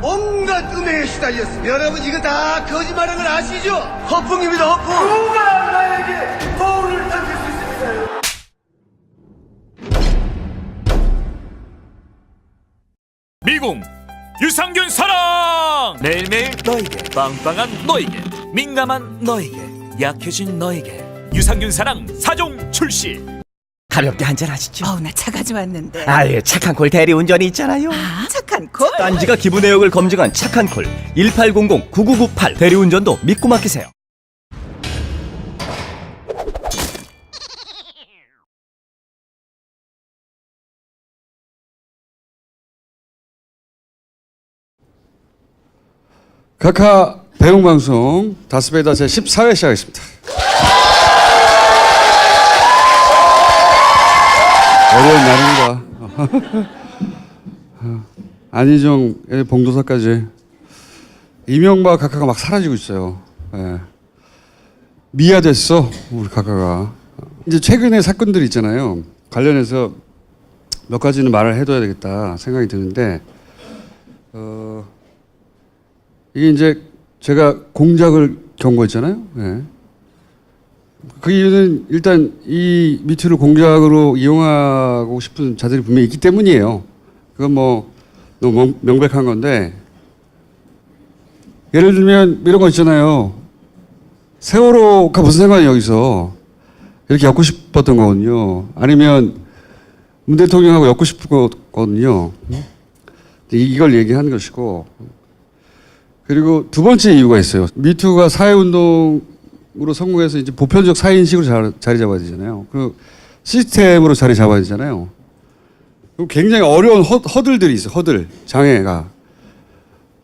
온갖 음해에 시달렸습니다. 여러분 이거 다 거짓말인 걸 아시죠? 허풍입니다, 허풍. 누가 나에게 거울을 던질 수 있습니까? 미궁 유산균 사랑! 매일매일 너에게, 빵빵한 너에게, 민감한 너에게, 약해진 너에게 유산균 사랑 4종 출시. 가볍게 한잔 하시죠. 나 차 가져왔는데. 아예 착한 콜 대리운전이 있잖아요. 착한 콜? 딴지가 기부 내역을 검증한 착한 콜 1800-9998 대리운전도 믿고 맡기세요. 카카 배웅방송 다스베이다 제14회 시작하겠습니다. 어려운 날입니다. 안희정의 봉도사까지 이명박 카카가 막 사라지고 있어요. 예. 미화됐어 우리 카카가. 이제 최근에 사건들이 있잖아요. 관련해서 몇 가지는 말을 해둬야 되겠다 생각이 드는데 이게 이제 제가 공작을 경고했잖아요. 예. 그 이유는 일단 이 미투를 공작으로 이용하고 싶은 자들이 분명히 있기 때문이에요. 그건 뭐 너무 명백한 건데 예를 들면 이런 거 있잖아요. 세월호가 무슨 상관이 여기서 이렇게 엮고 싶었던 거거든요. 아니면 문 대통령하고 엮고 싶은 거거든요. 이걸 얘기하는 것이고 그리고 두 번째 이유가 있어요. 미투가 사회운동으로 성공해서 이제 보편적 사회인식으로 자리 잡아야 되잖아요. 그 시스템으로 자리 잡아야 되잖아요. 그럼 굉장히 어려운 허들들이 있어요. 허들, 장애가.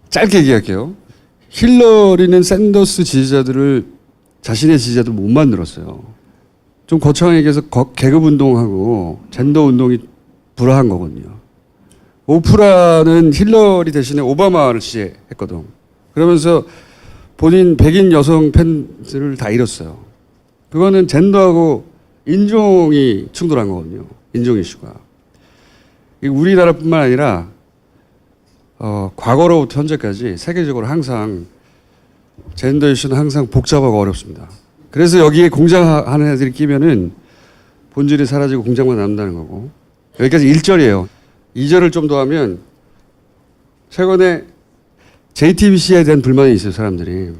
짧게 얘기할게요. 힐러리는 샌더스 지지자들을 자신의 지지자들 못 만들었어요. 좀 거창하게 얘기해서 계급운동하고 젠더운동이 불화한 거거든요. 오프라는 힐러리 대신에 오바마를 지지했거든. 그러면서 본인 백인 여성 팬들을 다 잃었어요. 그거는 젠더하고 인종이 충돌한 거거든요. 인종 이슈가. 우리나라뿐만 아니라 과거로부터 현재까지 세계적으로 항상 젠더 이슈는 항상 복잡하고 어렵습니다. 그래서 여기에 공장하는 애들이 끼면은 본질이 사라지고 공장만 남는다는 거고. 여기까지 1절이에요. 2절을 좀 더 하면 최근에 JTBC에 대한 불만이 있어요, 사람들이.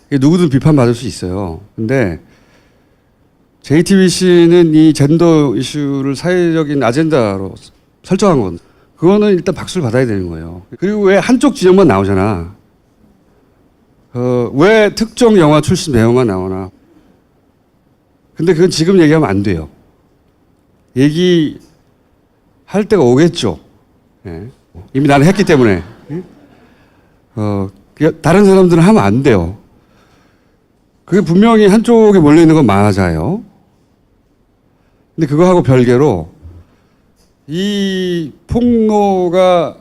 누구든 비판받을 수 있어요. 근데 JTBC는 이 젠더 이슈를 사회적인 아젠다로 설정한 건 그거는 일단 박수를 받아야 되는 거예요. 그리고 왜 한쪽 지역만 나오잖아. 왜 특정 영화 출신 배우만 나오나. 근데 그건 지금 얘기하면 안 돼요. 얘기할 때가 오겠죠. 예. 이미 나는 했기 때문에. 다른 사람들은 하면 안 돼요. 그게 분명히 한쪽에 몰려있는 건 맞아요. 근데 그거하고 별개로 이 폭로가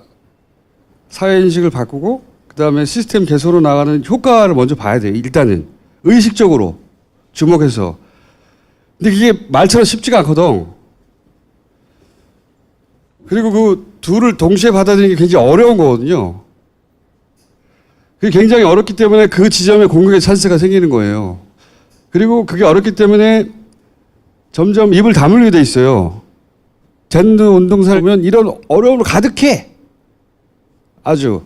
사회인식을 바꾸고 그 다음에 시스템 개선으로 나가는 효과를 먼저 봐야 돼요. 일단은 의식적으로 주목해서. 근데 그게 말처럼 쉽지가 않거든. 그리고 그 둘을 동시에 받아들이는 게 굉장히 어려운 거거든요. 그게 굉장히 어렵기 때문에 그 지점에 공격의 찬스가 생기는 거예요. 그리고 그게 어렵기 때문에 점점 입을 다물게 돼 있어요. 젠더 운동사를 보면 이런 어려움을 가득해. 아주.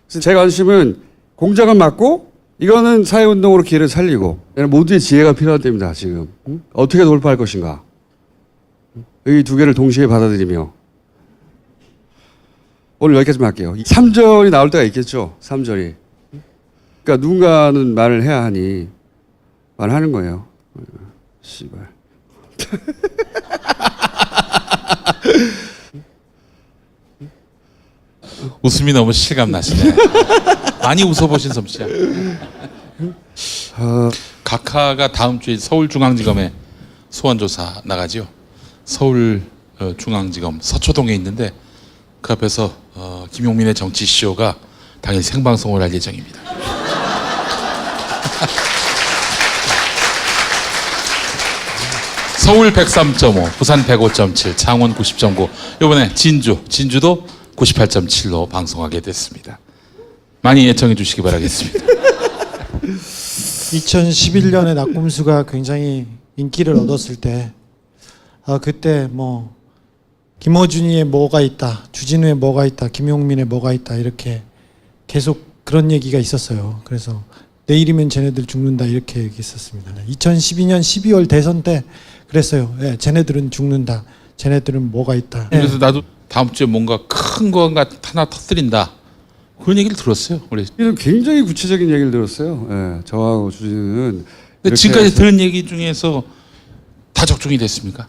그래서 제 관심은 공작은 맞고 이거는 사회운동으로 기회를 살리고 모두의 지혜가 필요한 때입니다. 지금. 어떻게 돌파할 것인가. 이 두 개를 동시에 받아들이며 오늘 여기까지만 할게요. 3절이 나올 때가 있겠죠. 3절이. 그러니까 누군가는 말을 해야 하니 말하는 거예요. 씨발. 웃음이 너무 실감나시네. 많이 웃어보신 솜씨야. 각하가 다음 주에 서울중앙지검에 소환조사 나가지요. 서울중앙지검 서초동에 있는데 그 앞에서 김용민의 정치쇼가 당일 생방송을 할 예정입니다. 서울 103.5, 부산 105.7, 창원 90.9, 이번에 진주도 98.7로 방송하게 됐습니다. 많이 애청해 주시기 바라겠습니다. 2011년에 낙곰수가 굉장히 인기를 얻었을 때 그때 뭐 김어준이의 뭐가 있다, 주진우의 뭐가 있다, 김용민의 뭐가 있다 이렇게 계속 그런 얘기가 있었어요. 그래서 내일이면 쟤네들 죽는다 이렇게 얘기했었습니다. 2012년 12월 대선 때 그랬어요. 예, 쟤네들은 죽는다. 쟤네들은 뭐가 있다. 예. 그래서 나도 다음 주에 뭔가 큰 거 하나 터뜨린다. 그런 얘기를 들었어요. 우리. 이런 굉장히 구체적인 얘기를 들었어요. 예, 저하고 주진우는. 근데 지금까지 들은 얘기 중에서 다 적중이 됐습니까?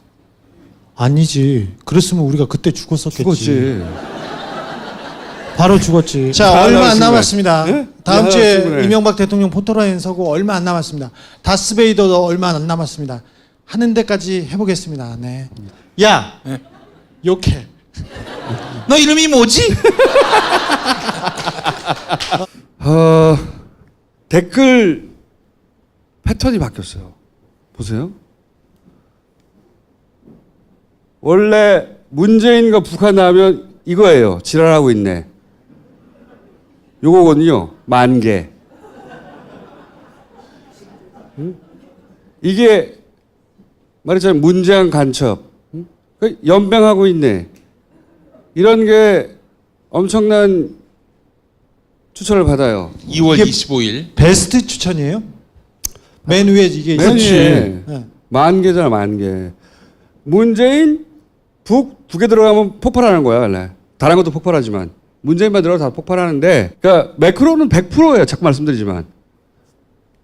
아니지. 그랬으면 우리가 그때 죽었었겠지. 죽었지. 바로 죽었지. 자, 잘 얼마 안 나왔습니다. 남았습니다. 예? 다음 야, 주에 충분해. 이명박 대통령 포토라인 서고 얼마 안 남았습니다. 다스베이더도 얼마 안 남았습니다. 하는 데까지 해보겠습니다. 네. 야, 네. 욕해. 너 이름이 뭐지? 댓글 패턴이 바뀌었어요. 보세요. 원래 문재인과 북한 나오면 이거예요. 지랄하고 있네. 요거거든요. 10,000개. 이게 말했잖아요. 문재인 간첩. 연병하고 있네. 이런 게 엄청난 추천을 받아요. 2월 이게 25일. 베스트 추천이에요? 맨 위에 이게 맨 있었지. 위에 네. 10,000개잖아, 10,000개. 문재인, 북 두 개 들어가면 폭발하는 거야, 원래. 다른 것도 폭발하지만. 문재인만 들어가도 다 폭발하는데, 그러니까 매크로는 100%예요. 자꾸 말씀드리지만.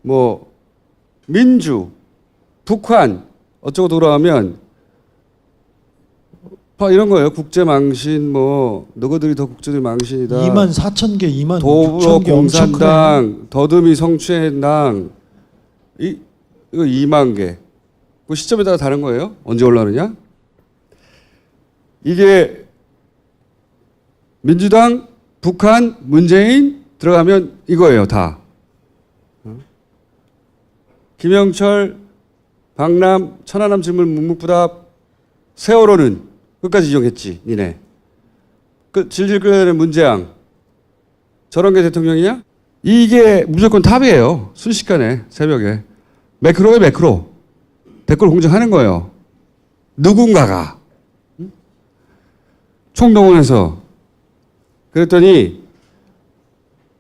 뭐, 민주, 북한, 어쩌고 들어가면, 이런 거예요. 국제망신, 뭐, 너희들이 더 국제적 망신이다. 24,000개, 26,000개 더불어공산당, 더듬이 성추행당, 이거 20,000개. 그 시점에 따라 다른 거예요. 언제 올라오느냐? 이게 민주당, 북한, 문재인 들어가면 이거예요, 다. 김영철, 박람, 천하람 질문 묵묵부답, 세월호는 끝까지 이용했지, 니네. 질질 끌어내는 문재양. 저런 게 대통령이냐? 이게 무조건 탑이에요. 순식간에, 새벽에. 매크로에 매크로. 댓글 공정하는 거예요. 누군가가. 총동원해서. 그랬더니,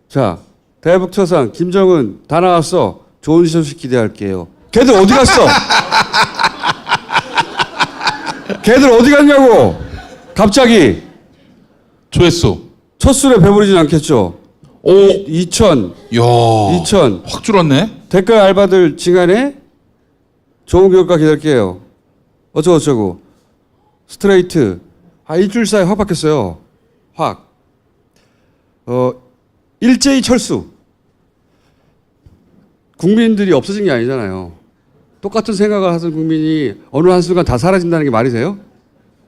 자, 대북초상, 김정은 다 나왔어. 좋은 소식 기대할게요. 걔들 어디 갔어? 걔들 어디 갔냐고! 갑자기. 조회수. 첫 술에 배부르진 않겠죠? 오. 2,000. 야. 2,000. 확 줄었네. 댓글 알바들 징하네? 좋은 교육과 기다릴게요. 어쩌고저쩌고. 스트레이트. 일주일 사이에 확 바뀌었어요. 확. 일제히 철수. 국민들이 없어진 게 아니잖아요. 똑같은 생각을 하던 국민이 어느 한순간 다 사라진다는 게 말이 돼요?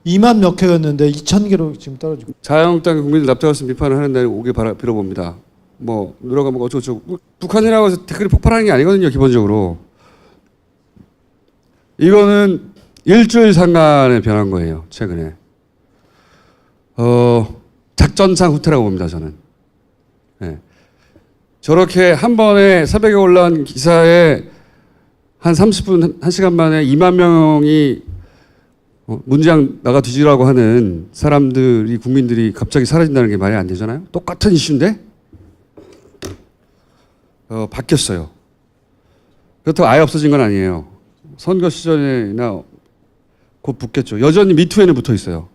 2만 몇 개였는데 2,000개로 지금 떨어지고. 자유한국당 국민들 납득할 비판을 하는 날이 오길 빌어봅니다. 뭐 누가 뭐 어쩌고저쩌고. 북한이라고 해서 댓글이 폭발하는 게 아니거든요. 기본적으로. 이거는 일주일 상간에 변한 거예요. 최근에. 작전상 후퇴라고 봅니다. 저는. 네. 저렇게 한 번에 새벽에 올라온 기사에 한 30분, 1시간 만에 2만 명이 문재인 나가 뒤지라고 하는 사람들이, 국민들이 갑자기 사라진다는 게 말이 안 되잖아요. 똑같은 이슈인데 바뀌었어요. 그렇다고 아예 없어진 건 아니에요. 선거 시절이나 곧 붙겠죠. 여전히 미투에는 붙어 있어요.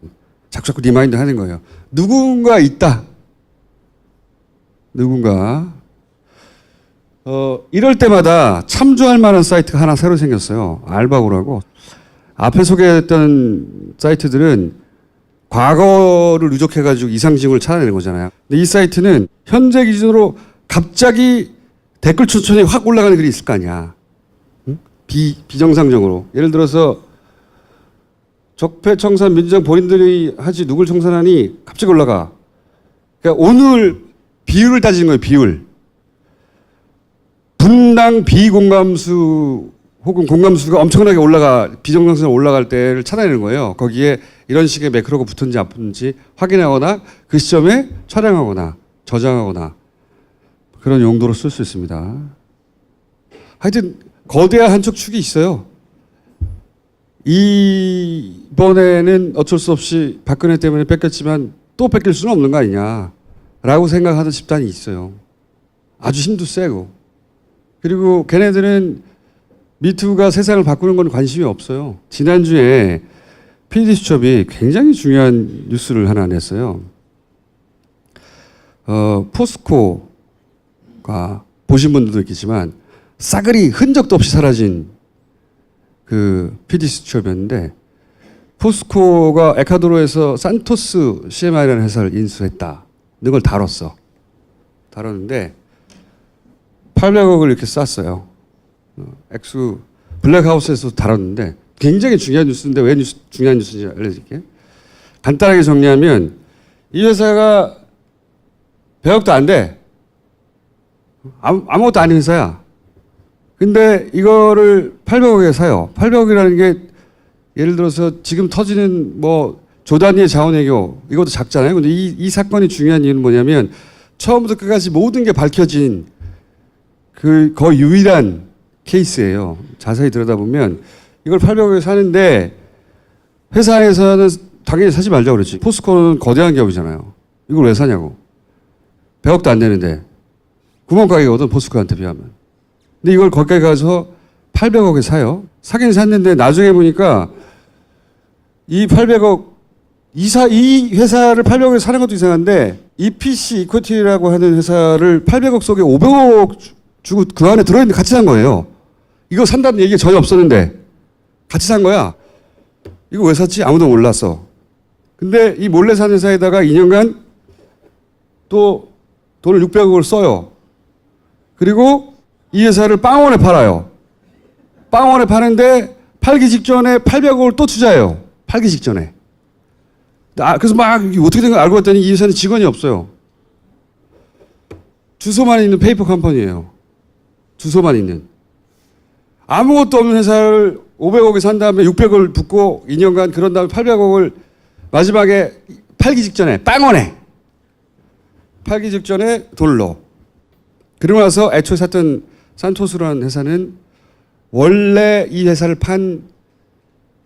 자꾸 리마인드 하는 거예요. 누군가 있다. 누군가. 이럴 때마다 참조할 만한 사이트가 하나 새로 생겼어요. 알바고라고. 앞에 소개했던 사이트들은 과거를 누적해가지고 이상징후를 찾아내는 거잖아요. 근데 이 사이트는 현재 기준으로 갑자기 댓글 추천이 확 올라가는 글이 있을 거 아니야. 응? 비정상적으로. 예를 들어서 적폐청산 민주당 본인들이 하지 누굴 청산하니 갑자기 올라가. 그러니까 오늘 비율을 따지는 거예요. 비율. 분당 비공감수 혹은 공감수가 엄청나게 비정상적으로 올라갈 때를 찾아내는 거예요. 거기에 이런 식의 매크로가 붙은지 안 붙은지 확인하거나 그 시점에 촬영하거나 저장하거나 그런 용도로 쓸 수 있습니다. 하여튼 거대한 한쪽 축이 있어요. 이번에는 어쩔 수 없이 박근혜 때문에 뺏겼지만 또 뺏길 수는 없는 거 아니냐라고 생각하는 집단이 있어요. 아주 힘도 세고. 그리고 걔네들은 미투가 세상을 바꾸는 건 관심이 없어요. 지난주에 PD수첩이 굉장히 중요한 뉴스를 하나 냈어요. 포스코가 보신 분들도 있겠지만 싸그리 흔적도 없이 사라진 그 PD수첩이었는데 포스코가 에콰도르에서 산토스 CMI라는 회사를 인수했다는 걸 다뤘는데 800억을 이렇게 쌌어요. 액수 블랙하우스에서 다뤘는데 굉장히 중요한 뉴스인데 왜 중요한 뉴스인지 알려드릴게요. 간단하게 정리하면 이 회사가 100억도 안 돼. 아무것도 아닌 회사야. 근데 이거를 800억에 사요. 800억이라는 게 예를 들어서 지금 터지는 뭐 조단위의 자원외교 이것도 작잖아요. 근데 이 사건이 중요한 이유는 뭐냐면 처음부터 끝까지 모든 게 밝혀진 그 거의 유일한 케이스예요. 자세히 들여다보면 이걸 800억에 사는데 회사에서는 당연히 사지 말자고 그랬지. 포스코는 거대한 기업이잖아요. 이걸 왜 사냐고. 100억도 안 되는데 구멍가게거든 포스코한테 비하면. 근데 이걸 거기까지 가서 800억에 사요. 사긴 샀는데 나중에 보니까 이 800억 이 회사를 800억에 사는 것도 이상한데 EPC 이퀄티라고 하는 회사를 800억 속에 500억 주고 그 안에 들어있는데 같이 산 거예요. 이거 산다는 얘기가 전혀 없었는데 같이 산 거야. 이거 왜 샀지? 아무도 몰랐어. 근데 이 몰래 산 회사에다가 2년간 또 돈을 600억을 써요. 그리고 이 회사를 빵원에 팔아요. 빵원에 파는데 팔기 직전에 800억을 또 투자해요. 팔기 직전에. 그래서 막 어떻게 된 걸 알고 봤더니 이 회사는 직원이 없어요. 주소만 있는 페이퍼 컴퍼니예요. 주소만 있는. 아무것도 없는 회사를 500억에 산 다음에 600억을 붓고 2년간 그런 다음에 800억을 마지막에 팔기 직전에 빵원에 팔기 직전에 돈을 넣어. 그러고 나서 애초에 샀던 산토스라는 회사는 원래 이 회사를 판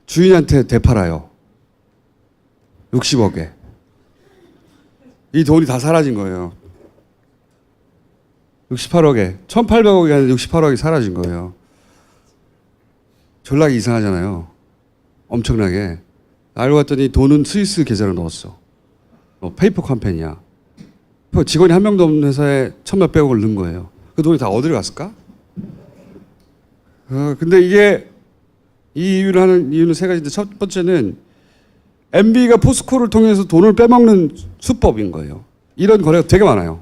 주인한테 되팔아요. 60억에. 이 돈이 다 사라진 거예요. 68억에. 1800억이 아니라 68억이 사라진 거예요. 전략이 이상하잖아요. 엄청나게. 알고 봤더니 돈은 스위스 계좌로 넣었어. 페이퍼 컴퍼니야. 직원이 한 명도 없는 회사에 1000몇백억을 넣은 거예요. 그 돈이 다 어디로 갔을까? 근데 이게 이 이유를 하는 이유는 세 가지인데 첫 번째는 MB가 포스코를 통해서 돈을 빼먹는 수법인 거예요. 이런 거래가 되게 많아요.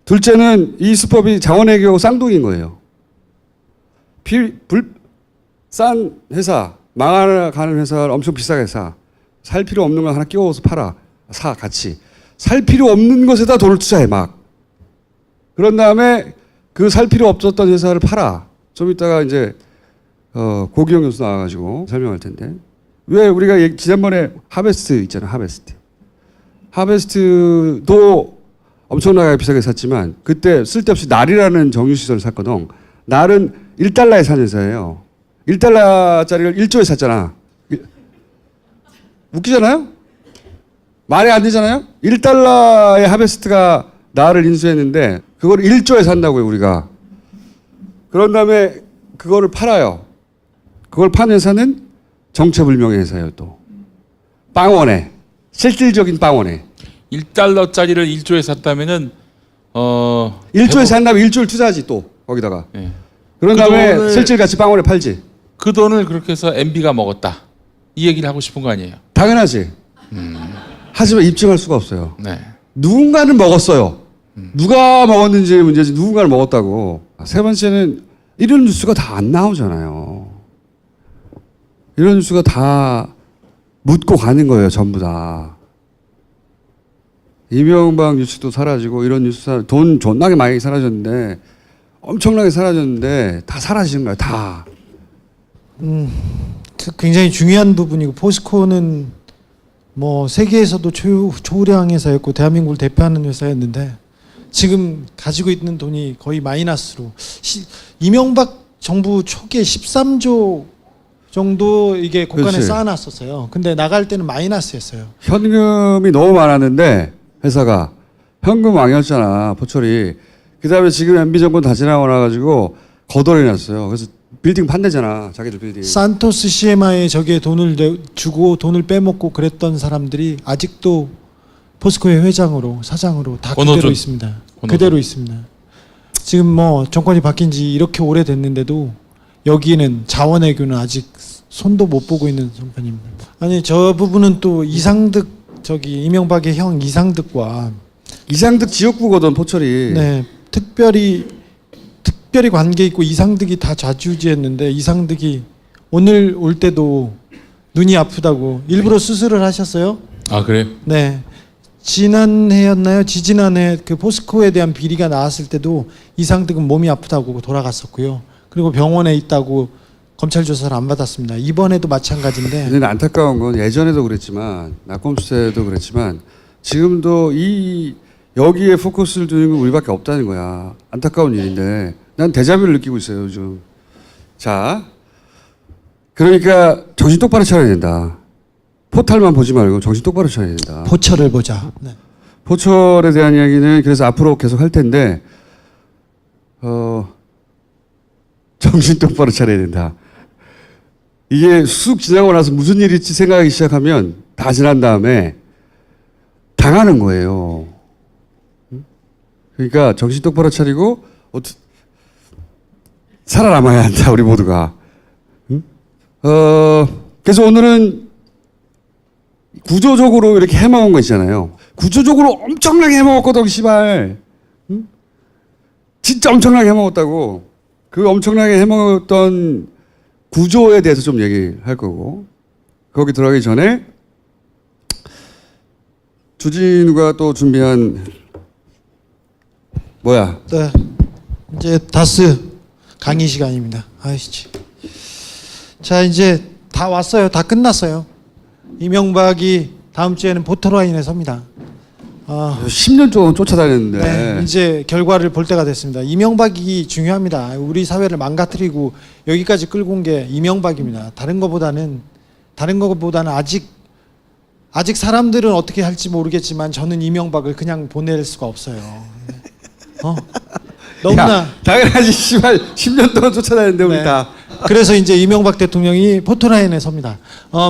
둘째는 이 수법이 자원외교 쌍둥이인 거예요. 싼 회사, 망하는 회사를 엄청 비싸게 사. 살 필요 없는 걸 하나 끼워서 팔아. 사, 같이. 살 필요 없는 것에다 돈을 투자해, 막. 그런 다음에 그 살 필요 없었던 회사를 팔아. 좀 이따가 이제, 고기영 교수 나와가지고 설명할 텐데. 왜 우리가 지난번에 하베스트 있잖아, 하베스트. 하베스트도 엄청나게 비싸게 샀지만 그때 쓸데없이 날이라는 정유시설을 샀거든. 날은 1달러에 산 회사예요. 1달러짜리를 1조에 샀잖아. 웃기잖아요? 말이 안 되잖아요? 1달러의 하베스트가 날을 인수했는데 그걸 1조에 산다고요, 우리가. 그런 다음에 그거를 팔아요. 그걸 판 회사는 정체불명의 회사예요, 또. 빵원에. 실질적인 빵원에. 1달러짜리를 1조에 샀다면은 1조에 산 다음에 1조를 투자하지 또 거기다가. 예. 그런 그 다음에 돈을- 실질가치 빵원에 팔지. 그 돈을 그렇게 해서 MB가 먹었다. 이 얘기를 하고 싶은 거 아니에요? 당연하지. 하지만 입증할 수가 없어요. 네. 누군가는 먹었어요. 누가 먹었는지 문제지 누군가는 먹었다고. 세 번째는 이런 뉴스가 다 안 나오잖아요. 이런 뉴스가 다 묻고 가는 거예요, 전부 다. 이명박 뉴스도 사라지고 이런 뉴스 돈 존나게 많이 사라졌는데 엄청나게 사라졌는데 다 사라지는 거야. 다. 굉장히 중요한 부분이고 포스코는 뭐 세계에서도 초우량 회사였고 대한민국을 대표하는 회사였는데 지금 가지고 있는 돈이 거의 마이너스로 이명박 정부 초기에 13조 정도 이게 곳간에 그렇지. 쌓아놨었어요. 근데 나갈 때는 마이너스였어요. 현금이 너무 많았는데 회사가 현금 왕이었잖아. 포철이. 그다음에 지금 MB 정권 다 지나고 나가지고 거덜해놨어요. 그래서 빌딩 판대잖아. 자기들 빌딩. 산토스 CMI에 저기에 돈을 주고 돈을 빼먹고 그랬던 사람들이 아직도 포스코의 회장으로 사장으로 다 권호준. 그대로 있습니다. 권호준. 그대로 있습니다. 지금 뭐 정권이 바뀐 지 이렇게 오래됐는데도 여기는 자원외교는 아직 손도 못 보고 있는 정권입니다. 아니 저 부분은 또 이상득 저기 이명박의 형 이상득과 이상득 지역구거든 포철이. 네 특별히 관계 있고 이상득이 다 좌지우지했는데 이상득이 오늘 올 때도 눈이 아프다고 일부러 수술을 하셨어요. 아 그래요? 네. 지난해였나요? 지지난해 그 포스코에 대한 비리가 나왔을 때도 이상득은 몸이 아프다고 돌아갔었고요. 그리고 병원에 있다고 검찰 조사를 안 받았습니다. 이번에도 마찬가지인데 근데 안타까운 건 예전에도 그랬지만 낙검수 때도 그랬지만 지금도 이 여기에 포커스를 두는 건 우리밖에 없다는 거야. 안타까운 일인데 난 데자뷰를 느끼고 있어요 요즘. 자, 그러니까 정신 똑바로 차려야 된다. 포탈만 보지 말고 정신 똑바로 차려야 된다. 포철을 보자. 네. 포철에 대한 이야기는 그래서 앞으로 계속 할 텐데 정신 똑바로 차려야 된다. 이게 쑥 지나고 나서 무슨 일이 있지 생각하기 시작하면 다 지난 다음에 당하는 거예요. 그러니까 정신 똑바로 차리고 살아남아야 한다 우리 모두가. 그래서 오늘은 구조적으로 이렇게 해먹은 거 있잖아요. 구조적으로 엄청나게 해먹었거든, 씨발. 응? 진짜 엄청나게 해먹었다고. 그 엄청나게 해먹었던 구조에 대해서 좀 얘기할 거고. 거기 들어가기 전에 주진우가 또 준비한 뭐야? 네. 이제 다스 강의 시간입니다. 아이씨. 자, 이제 다 왔어요. 다 끝났어요. 이명박이 다음 주에는 포토라인에 섭니다. 10년 동안 쫓아다녔는데. 네, 이제 결과를 볼 때가 됐습니다. 이명박이 중요합니다. 우리 사회를 망가뜨리고 여기까지 끌고 온 게 이명박입니다. 다른 것보다는 아직 사람들은 어떻게 할지 모르겠지만 저는 이명박을 그냥 보낼 수가 없어요. 너무나 야, 당연하지, 씨발. 10년 동안 쫓아다녔는데, 우리 네. 다. 그래서 이제 이명박 대통령이 포토라인에 섭니다.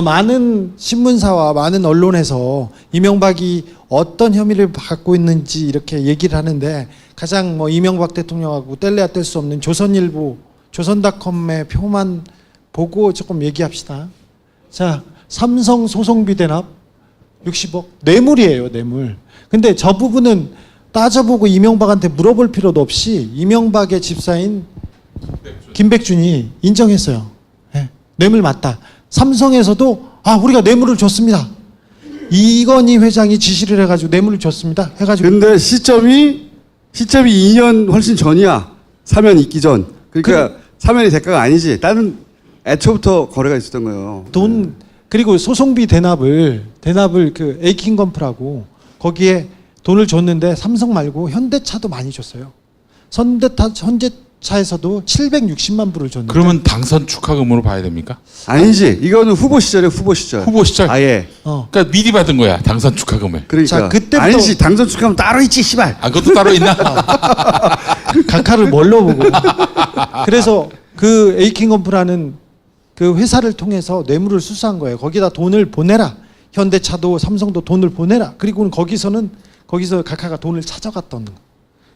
많은 신문사와 많은 언론에서 이명박이 어떤 혐의를 갖고 있는지 이렇게 얘기를 하는데 가장 뭐 이명박 대통령하고 뗄래야 뗄 수 없는 조선일보, 조선닷컴의 표만 보고 조금 얘기합시다. 자, 삼성 소송비 대납 60억 뇌물이에요, 뇌물. 근데 저 부분은 따져보고 이명박한테 물어볼 필요도 없이 이명박의 집사인 김백준이 인정했어요. 네, 뇌물 맞다. 삼성에서도 우리가 뇌물을 줬습니다. 이건희 회장이 지시를 해가지고 뇌물을 줬습니다. 해가지고 근데 시점이 2년 훨씬 전이야. 사면 있기 전. 그러니까 사면이 대가가 아니지. 다른 애초부터 거래가 있었던 거예요. 그리고 소송비 대납을 그 에이킹건프라고 거기에 돈을 줬는데 삼성 말고 현대차도 많이 줬어요. 현대차에서도 760만 불을 줬는데. 그러면 당선 축하금으로 봐야 됩니까? 아니지. 이거는 후보 시절이에요. 후보 시절. 후보 시절? 아예. 그러니까 미리 받은 거야 당선 축하금을. 그러니까. 자, 그때부터- 아니지. 당선 축하하면 따로 있지, 씨발. 아 그것도 따로 있나? 각하를 뭘로 보고. 그래서 그 에이킹건프라는 그 회사를 통해서 뇌물을 수수한 거예요. 거기다 돈을 보내라. 현대차도 삼성도 돈을 보내라. 그리고는 거기서 각하가 돈을 찾아갔던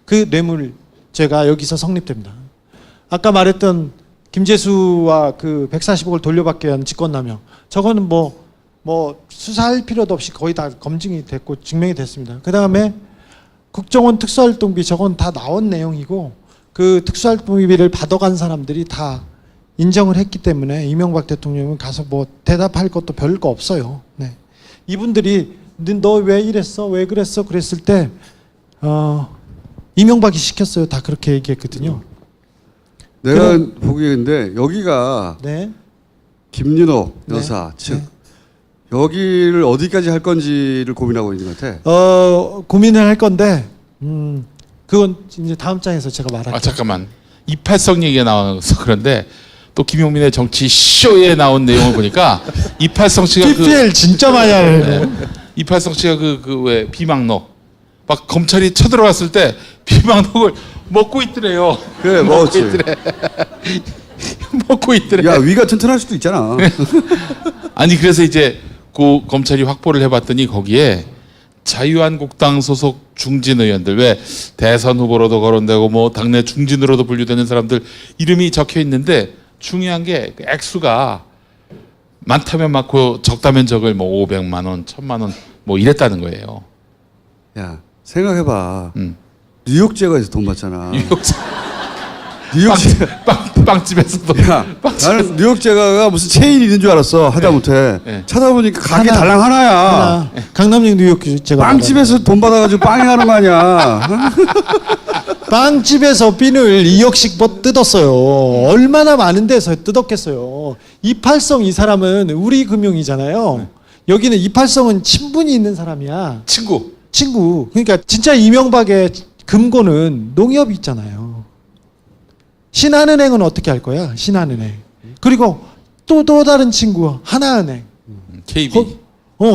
그 뇌물죄가 여기서 성립됩니다. 아까 말했던 김재수와 그 140억을 돌려받기 위한 직권남용. 저거는 뭐 수사할 필요도 없이 거의 다 검증이 됐고 증명이 됐습니다. 그 다음에 국정원 특수활동비 저건 다 나온 내용이고 그 특수활동비를 받아간 사람들이 다 인정을 했기 때문에 이명박 대통령은 가서 뭐 대답할 것도 별거 없어요. 네. 이분들이 너 왜 이랬어? 왜 그랬어? 그랬을 때 이명박이 시켰어요. 다 그렇게 얘기했거든요. 내가 보기에 여기가 네. 김윤호 여사 즉 네. 여기를 어디까지 할 건지를 고민하고 있는 것 같아. 고민을 할 건데 그건 이제 다음 장에서 제가 말할게요. 아 잠깐만 이팔성 얘기가 나와서 그런데 또 김용민의 정치 쇼에 나온 내용을 보니까 이팔성 씨가 PPL 진짜 많이 하네. 이팔성 씨가 그 왜 비망록 막 검찰이 쳐들어왔을 때 비망록을 먹고 있더래요. 그래 먹었지. 먹고 있더래. 야 위가 튼튼할 수도 있잖아. 아니 그래서 이제 그 검찰이 확보를 해봤더니 거기에 자유한국당 소속 중진 의원들 왜 대선 후보로도 거론되고 뭐 당내 중진으로도 분류되는 사람들 이름이 적혀 있는데 중요한 게그 액수가 많다면 많고 적다면 적을 뭐 500만 원, 1000만 원 뭐 이랬다는 거예요. 야 생각해봐. 음. 뉴욕 제거에서 돈 받잖아. 뉴욕 뉴욕 빵집에서도 야, 나는 뉴욕 제가가 무슨 체인 있는 줄 알았어 하다못해 네. 찾아보니까 가게 하나. 달랑 하나야. 하나, 강남역 뉴욕 제가 빵집에서 돈 받아가지고 빵이 하는 거 아니야. 빵집에서 빈을 2억씩 뜯었어요. 얼마나 많은 데서 뜯었겠어요. 이팔성 이 사람은 우리 금융이잖아요. 여기는 이팔성은 친분이 있는 사람이야. 친구. 그러니까 진짜 이명박의 금고는 농협이 있잖아요. 신한은행은 어떻게 할 거야? 신한은행. 그리고 또 다른 친구 하나은행. KB.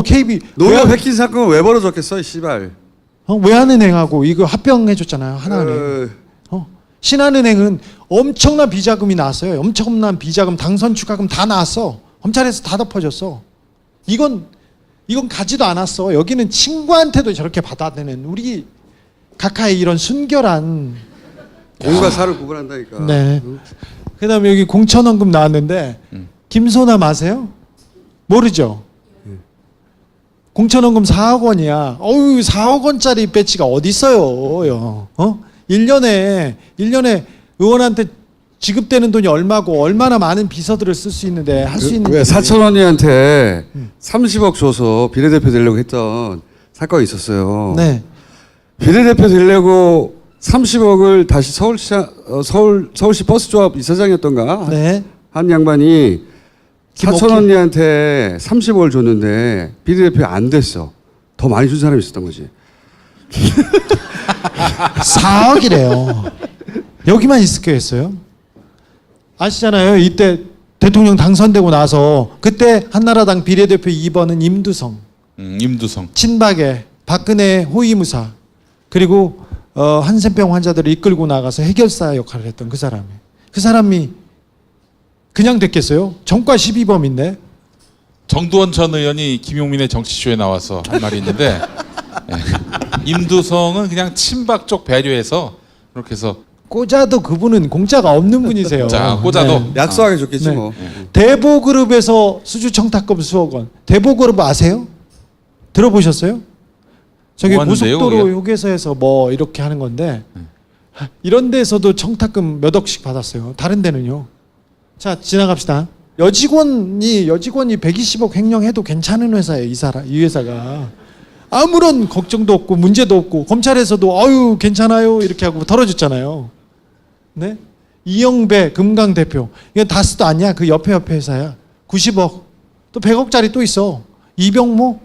KB. 농협 해킹 사건은 왜 벌어졌겠어, 씨발. 외환은행하고 이거 합병해줬잖아요. 하나은행. 신한은행은 엄청난 비자금이 나왔어요. 엄청난 비자금, 당선 추가금 다 나왔어. 검찰에서 다 덮어줬어. 이건 가지도 않았어. 여기는 친구한테도 저렇게 받아내는 우리 각하의 이런 순결한. 공과 사를 구분한다니까. 네. 그다음에 여기 공천원금 나왔는데 김소남 아세요? 모르죠. 공천원금 4억 원이야. 어우 4억 원짜리 배지가 어디 있어요? 1년에 의원한테 지급되는 돈이 얼마고 얼마나 많은 비서들을 쓸 수 있는데 할 수 있는 왜 사천원이한테 30억 줘서 비례대표 되려고 했던 사건이 있었어요. 네. 비례대표 되려고 30억을 다시 서울시 버스조합 이사장이었던가 네. 한 양반이 김옥희. 사천 언니한테 30억을 줬는데 비례대표 안 됐어. 더 많이 준 사람이 있었던 거지. 4억이래요. 여기만 있을 거였어요. 아시잖아요. 이때 대통령 당선되고 나서 그때 한나라당 비례대표 2번은 임두성. 임두성. 친박의 박근혜 호위무사 그리고 한센병 환자들을 이끌고 나가서 해결사 역할을 했던 그 사람이 그냥 됐겠어요? 정과 12범인데. 정두원 전 의원이 김용민의 정치쇼에 나와서 한 말이 있는데 임두성은 그냥 친박 쪽 배려해서 그렇게 해서 꽂아도 그분은 공짜가 없는 분이세요. 자, 꽂아도. 네. 약속하게 줬겠지 네. 뭐. 대보그룹에서 수주 청탁금 수억 원. 대보그룹 아세요? 들어보셨어요? 저기 뭐 하는데요, 고속도로 거기가? 휴게소에서 뭐 이렇게 하는 건데 이런 데서도 청탁금 몇 억씩 받았어요. 다른 데는요. 자 지나갑시다. 여직원이 120억 횡령해도 괜찮은 회사예요. 이 회사가 아무런 걱정도 없고 문제도 없고 검찰에서도 아유 괜찮아요 이렇게 하고 털어줬잖아요. 네? 이영배 금강 대표 이건 다스도 아니야. 그 옆에 회사야. 90억 또 100억짜리 또 있어. 이병모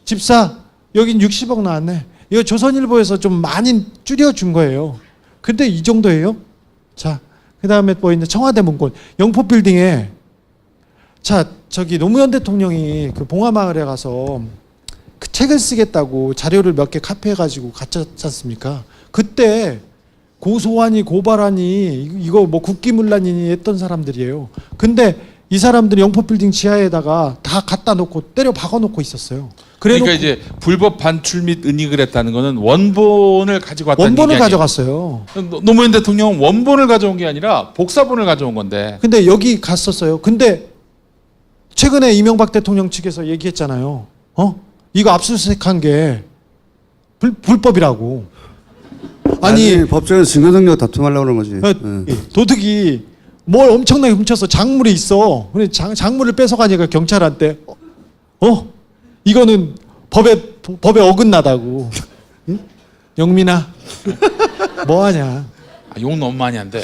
집사 여긴 60억 나왔네. 이거 조선일보에서 좀 많이 줄여준 거예요. 근데 이 정도예요. 자, 그 다음에 뭐 있는 청와대 문건 영포빌딩에 자 저기 노무현 대통령이 그 봉화마을에 가서 그 책을 쓰겠다고 자료를 몇 개 카피해가지고 갔지 않습니까? 그때 고소하니 고발하니 이거 뭐 국기문란이니 했던 사람들이에요. 근데 이 사람들이 영포빌딩 지하에다가 다 갖다 놓고 때려 박아놓고 있었어요. 그러니까 이제 불법 반출 및 은닉을 했다는 거는 원본을 가지고 왔다는 원본을 얘기 아니에요? 가져갔어요. 노무현 대통령은 원본을 가져온 게 아니라 복사본을 가져온 건데. 근데 여기 갔었어요. 근데 최근에 이명박 대통령 측에서 얘기했잖아요. 이거 압수수색한 게 불법이라고. 아니 법정에서 증거능력 다툼하려고 그러는 거지. 도둑이 뭘 엄청나게 훔쳐서 작물이 있어. 근데 작물을 뺏어가니까 경찰한테 이거는 법에 어긋나다고. 응? 영민아 뭐 하냐? 욕 너무 많이 한대.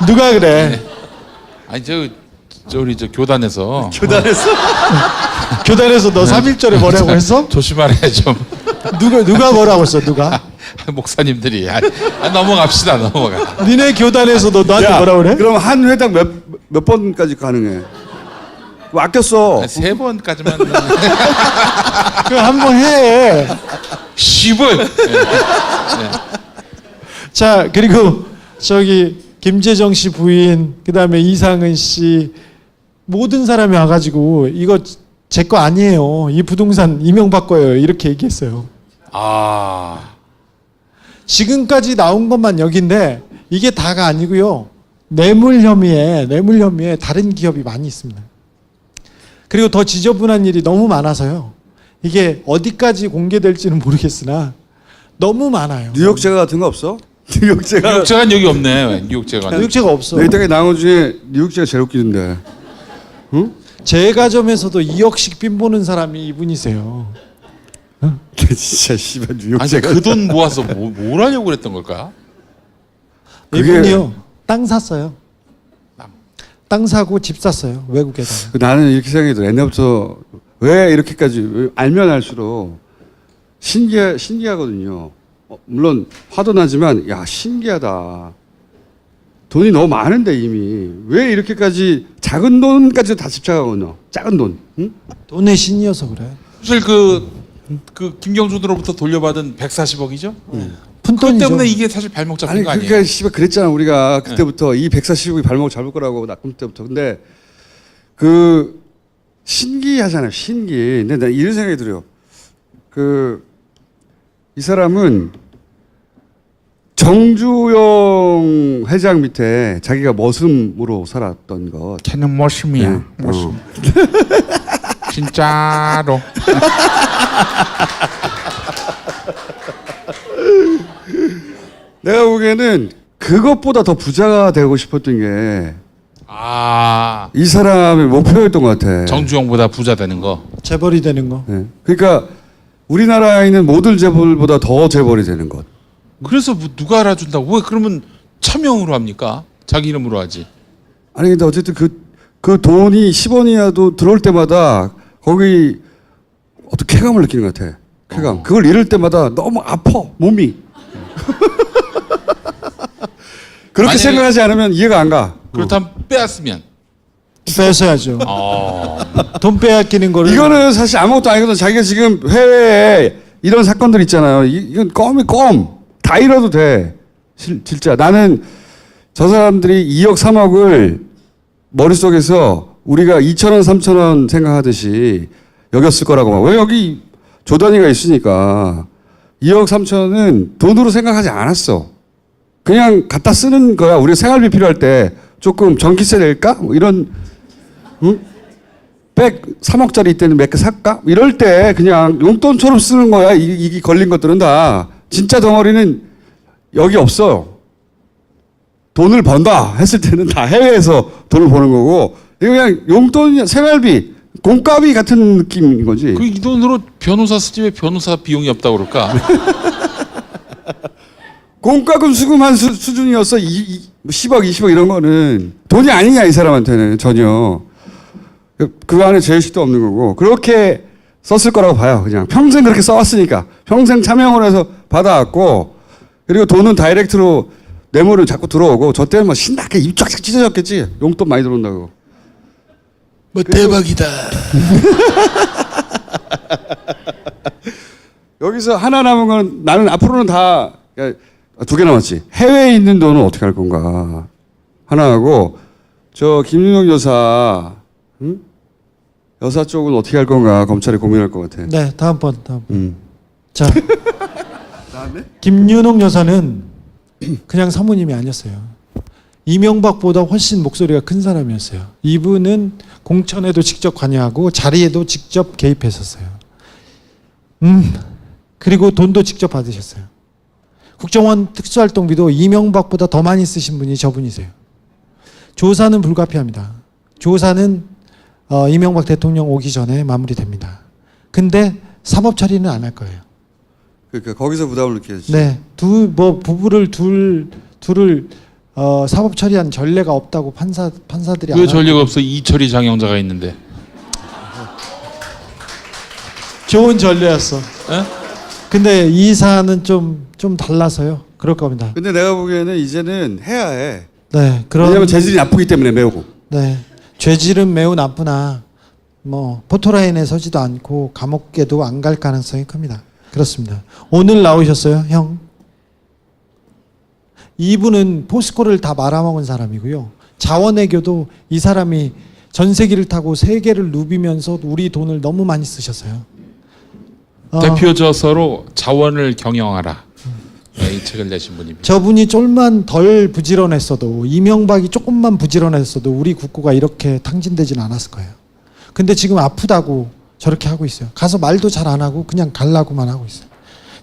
누가 그래? 아니 우리 저 교단에서 교단에서 너 3.1절에 뭐라고 했어? 조심하래 좀. 누가 뭐라고 했어? 누가? 목사님들이 넘어갑시다. 넘어가. 니네 교단에서 너 나한테 야, 뭐라 그래? 그럼 한 회당 몇 번까지 가능해? 뭐 아꼈어. 3번까지만. 그 한번 해. 10을. 자, 그리고 저기 김재정 씨 부인, 그다음에 이상은 씨 모든 사람이 와가지고 이거 제 거 아니에요. 이 부동산 이명박 거예요. 이렇게 얘기했어요. 아. 지금까지 나온 것만 여기인데 이게 다가 아니고요. 뇌물 혐의에 다른 기업이 많이 있습니다. 그리고 더 지저분한 일이 너무 많아서요. 이게 어디까지 공개될지는 모르겠으나 너무 많아요. 뉴욕 제가 같은 거 없어? 뉴욕 제가. 뉴욕제가 여기 없네. 뉴욕제가. 뉴욕제가 없어. 내 땅에 나온 것 중에 뉴욕 제가 제일 웃기는데. 응? 제 가점에서도 2억씩 빈 보는 사람이 이분이세요. 진짜 씨발 뉴욕 아니 제가. 그 돈 모아서 뭘 하려고 그랬던 걸까? 그게- 이분이요. 땅 샀어요. 땅 사고 집 샀어요. 외국에다가. 나는 이렇게 생각이 들어. 옛날부터 왜 이렇게까지 왜 알면 알수록 신기하거든요. 물론 화도 나지만 야 신기하다. 돈이 너무 많은데 이미 왜 이렇게까지 작은 돈까지 다 집착하거든요. 작은 돈. 응? 돈의 신이어서 그래. 사실 그 김경준으로부터 돌려받은 140억이죠? 푼 그것 돈이죠. 때문에 이게 사실 발목 잡힌 아니 거 아니에요? 그러니까 씨발 그랬잖아 우리가 그때부터 이 140억이 발목을 잡을 거라고 낙금 때부터. 근데 그 신기하잖아요. 신기. 근데 나 이런 생각이 들어요. 이 사람은 정주영 회장 밑에 자기가 머슴으로 살았던 것. 걔는 머슴이야. 네. 머슴. 진짜로. 내가 보기에는 그것보다 더 부자가 되고 싶었던 게 이 아, 사람의 목표였던 것 같아. 정주영보다 부자 되는 거. 재벌이 되는 거. 네. 그러니까 우리나라에 있는 모든 재벌보다 더 재벌이 되는 것. 그래서 뭐 누가 알아준다고? 왜 그러면 차명으로 합니까? 자기 이름으로 하지. 아니 근데 어쨌든 그 돈이 10원이라도 들어올 때마다 거기 어떤 쾌감을 느끼는 것 같아. 쾌감. 그걸 잃을 때마다 너무 아파 몸이. 그렇게 만약에- 생각하지 않으면 이해가 안 가. 그렇다면 빼앗으면. 뺏어야죠. 돈 빼앗기는 거를. 이거는 사실 아무것도 아니거든. 자기가 지금 해외에 이런 사건들 있잖아요. 이건 껌이 껌. 다 잃어도 돼. 진짜 나는 저 사람들이 2억 3억을 머릿속에서 우리가 2,000원 3,000원 생각하듯이 여겼을 거라고 봐. 왜 여기 조단위가 있으니까 2억 3천은 돈으로 생각하지 않았어. 그냥 갖다 쓰는 거야. 우리가 생활비 필요할 때 조금 전기세 낼까? 뭐 이런, 응? 3억짜리 이때는 몇 개 살까? 이럴 때 그냥 용돈처럼 쓰는 거야. 이게 걸린 것들은 다. 진짜 덩어리는 여기 없어요. 돈을 번다 했을 때는 다 해외에서 돈을 버는 거고, 이거 그냥 용돈, 생활비, 공과비 같은 느낌인 거지. 그 이 돈으로 변호사 쓰지 왜 변호사 비용이 없다고 그럴까? 공과금 수금한 수준이었어. 10억, 20억 이런 거는 돈이 아니냐, 이 사람한테는 전혀. 그 안에 죄의식도 없는 거고. 그렇게 썼을 거라고 봐요. 그냥 평생 그렇게 써왔으니까. 평생 차명을 해서 받아왔고, 그리고 돈은 다이렉트로 뇌물은 자꾸 들어오고, 저 때는 막 신나게 입 쫙쫙 찢어졌겠지. 용돈 많이 들어온다고. 뭐 대박이다. 여기서 하나 남은 건 나는 앞으로는 다, 2개 남았지. 해외에 있는 돈은 어떻게 할 건가. 하나 하고, 저 김윤영 여사, 응? 여사 쪽은 어떻게 할 건가 검찰이 고민할 것 같아. 네, 다음번. 자, 다음에? 김윤옥 여사는 그냥 사모님이 아니었어요. 이명박보다 훨씬 목소리가 큰 사람이었어요. 이분은 공천에도 직접 관여하고 자리에도 직접 개입했었어요. 그리고 돈도 직접 받으셨어요. 국정원 특수활동비도 이명박보다 더 많이 쓰신 분이 저분이세요. 조사는 불가피합니다. 조사는 이명박 대통령 오기 전에 마무리됩니다. 근데 사법 처리는 안 할 거예요. 그러니까 거기서 부담을 느껴야지. 네, 부부를 둘을 사법 처리한 전례가 없다고 판사들이 왜 전례가 없어? 이철이 장영자가 있는데. 좋은 전례였어. 에? 근데 이 사안은 좀 달라서요. 그럴 겁니다. 근데 내가 보기에는 이제는 해야 해. 네, 왜냐면 재질이 나쁘기 때문에 매우. 네, 죄질은 매우 나쁘나 뭐 포토라인에 서지도 않고 감옥에도 안 갈 가능성이 큽니다. 그렇습니다. 오늘 나오셨어요, 형? 이분은 포스코를 다 말아먹은 사람이고요. 자원외교도 이 사람이 전세기를 타고 세계를 누비면서 우리 돈을 너무 많이 쓰셨어요. 대표 저서로 자원을 경영하라. 네, 이 책을 내신 분입니다. 저분이 좀만 덜 부지런했어도, 이명박이 조금만 부지런했어도 우리 국고가 이렇게 탕진되진 않았을 거예요. 근데 지금 아프다고 저렇게 하고 있어요. 가서 말도 잘 안 하고 그냥 갈라고만 하고 있어요.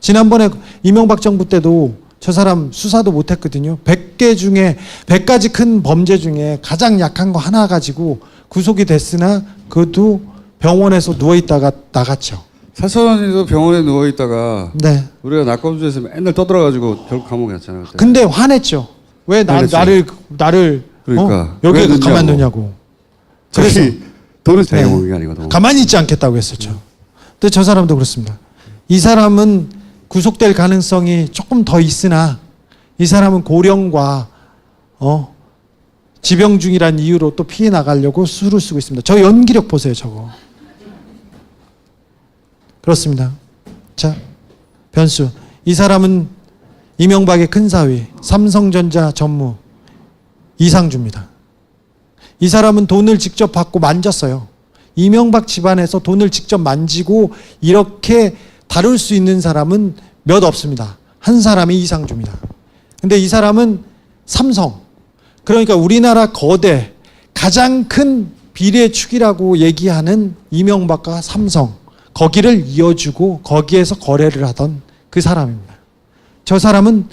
지난번에 이명박 정부 때도 저 사람 수사도 못 했거든요. 100개 중에 100가지 큰 범죄 중에 가장 약한 거 하나 가지고 구속이 됐으나 그것도 병원에서 누워 있다가 나갔죠. 사선이도 병원에 누워 있다가 네. 우리가 낙검수에서 맨날 떠들어가지고 결국 감옥에 갔잖아요. 그때. 근데 화냈죠. 왜 화냈죠. 나를 그러니까 여기에 왜 넣냐고. 가만두냐고. 그래서 저기 돈을 자기가 네. 먹는 게 아니거든. 가만히 있지 않겠다고 했었죠. 근데 저 사람도 그렇습니다. 이 사람은 구속될 가능성이 조금 더 있으나 이 사람은 고령과 지병 중이란 이유로 또 피해 나가려고 수를 쓰고 있습니다. 저 연기력 보세요, 저거. 그렇습니다. 자, 변수. 이 사람은 이명박의 큰 사위, 삼성전자 전무 이상주입니다. 이 사람은 돈을 직접 받고 만졌어요. 이명박 집안에서 돈을 직접 만지고 이렇게 다룰 수 있는 사람은 몇 없습니다. 한 사람이 이상주입니다. 근데 이 사람은 삼성, 그러니까 우리나라 거대 가장 큰 비례축이라고 얘기하는 이명박과 삼성, 거기를 이어주고 거기에서 거래를 하던 그 사람입니다. 저 사람은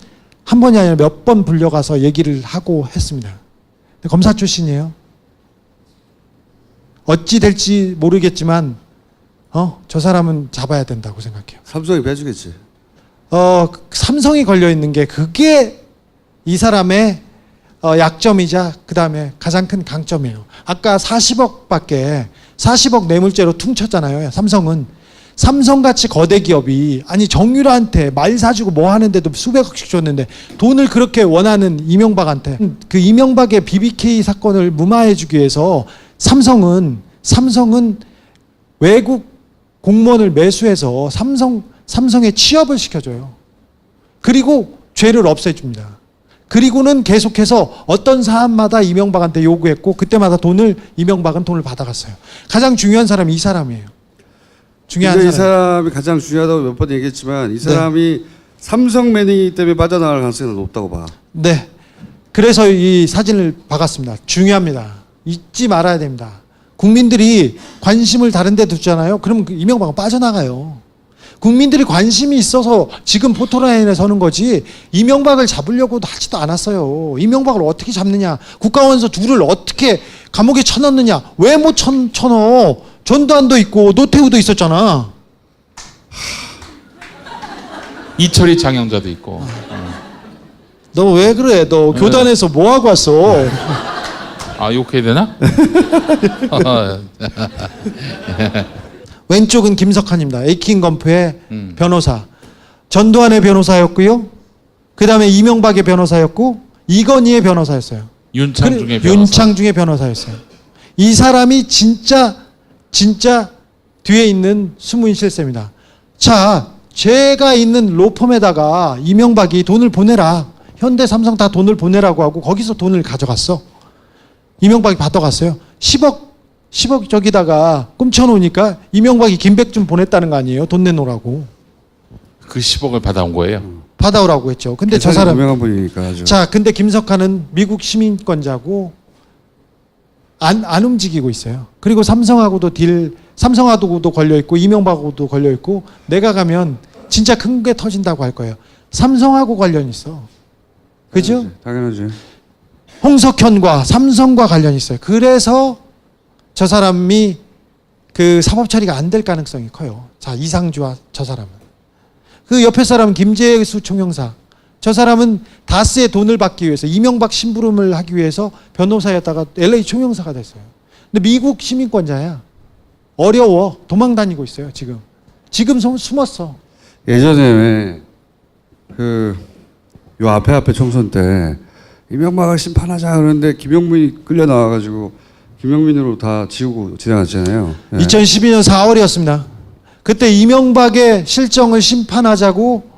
한 번이 아니라 몇 번 불려가서 얘기를 하고 했습니다. 검사 출신이에요. 어찌 될지 모르겠지만 저 사람은 잡아야 된다고 생각해요. 삼성이 빼주겠지. 삼성이 걸려 있는 게 그게 이 사람의 약점이자 그 다음에 가장 큰 강점이에요. 아까 40억 뇌물죄로 퉁쳤잖아요. 삼성같이 거대 기업이 아니 정유라한테 말 사주고 뭐 하는데도 수백억씩 줬는데 돈을 그렇게 원하는 이명박한테 그 이명박의 BBK 사건을 무마해주기 위해서 삼성은 외국 공무원을 매수해서 삼성에 취업을 시켜줘요. 그리고 죄를 없애줍니다. 그리고는 계속해서 어떤 사안마다 이명박한테 요구했고 그때마다 이명박은 돈을 받아갔어요. 가장 중요한 사람이 이 사람이에요. 중요한 근데 이 사람. 사람이 가장 중요하다고 몇 번 얘기했지만 이 사람이 삼성 매니기 때문에 빠져나갈 가능성이 높다고 봐. 네. 그래서 이 사진을 박았습니다. 중요합니다. 잊지 말아야 됩니다. 국민들이 관심을 다른 데 두잖아요. 그럼 이명박은 빠져나가요. 국민들이 관심이 있어서 지금 포토라인에 서는 거지 이명박을 잡으려고도 하지도 않았어요. 이명박을 어떻게 잡느냐, 국가원수 둘을 어떻게 감옥에 쳐넣느냐. 왜 못 쳐넣어? 전두환도 있고 노태우도 있었잖아. 이철이 장영자도 있고. 너 왜 그래? 너 교단에서 뭐 하고 왔어? 아, 욕해야 되나? 왼쪽은 김석환입니다. 에이킹건프의 변호사. 전두환의 변호사였고요. 그 다음에 이명박의 변호사였고 이건희의 변호사였어요. 윤창중의 변호사. 윤창중의 변호사였어요. 이 사람이 진짜 뒤에 있는 숨은 실세입니다. 자, 제가 있는 로펌에다가 이명박이 돈을 보내라. 현대 삼성 다 돈을 보내라고 하고 거기서 돈을 가져갔어. 이명박이 받아갔어요. 10억 저기다가 꿈쳐놓으니까 이명박이 김백준 보냈다는 거 아니에요? 돈 내놓으라고. 그 10억을 받아온 거예요. 받아오라고 했죠. 근데 저 계산이 사람. 유명한 분이니까 아주. 자, 근데 김석환은 미국 시민권자고 안 움직이고 있어요. 그리고 삼성하고도 걸려 있고 이명박하고도 걸려 있고 내가 가면 진짜 큰 게 터진다고 할 거예요. 삼성하고 관련 있어. 그죠? 당연하지. 홍석현과 삼성과 관련이 있어요. 그래서 저 사람이 그 사법 처리가 안 될 가능성이 커요. 자, 이상주와 저 사람은. 그 옆에 사람은 김재수 총영사. 저 사람은 다스의 돈을 받기 위해서 이명박 심부름을 하기 위해서 변호사였다가 LA 총영사가 됐어요. 근데 미국 시민권자야. 어려워. 도망 다니고 있어요, 지금. 지금 숨었어. 예전에 요 앞에 총선 때 이명박을 심판하자 그러는데 김용민이 끌려 나와가지고 김용민으로 다 지우고 지나갔잖아요. 예. 2012년 4월이었습니다. 그때 이명박의 실정을 심판하자고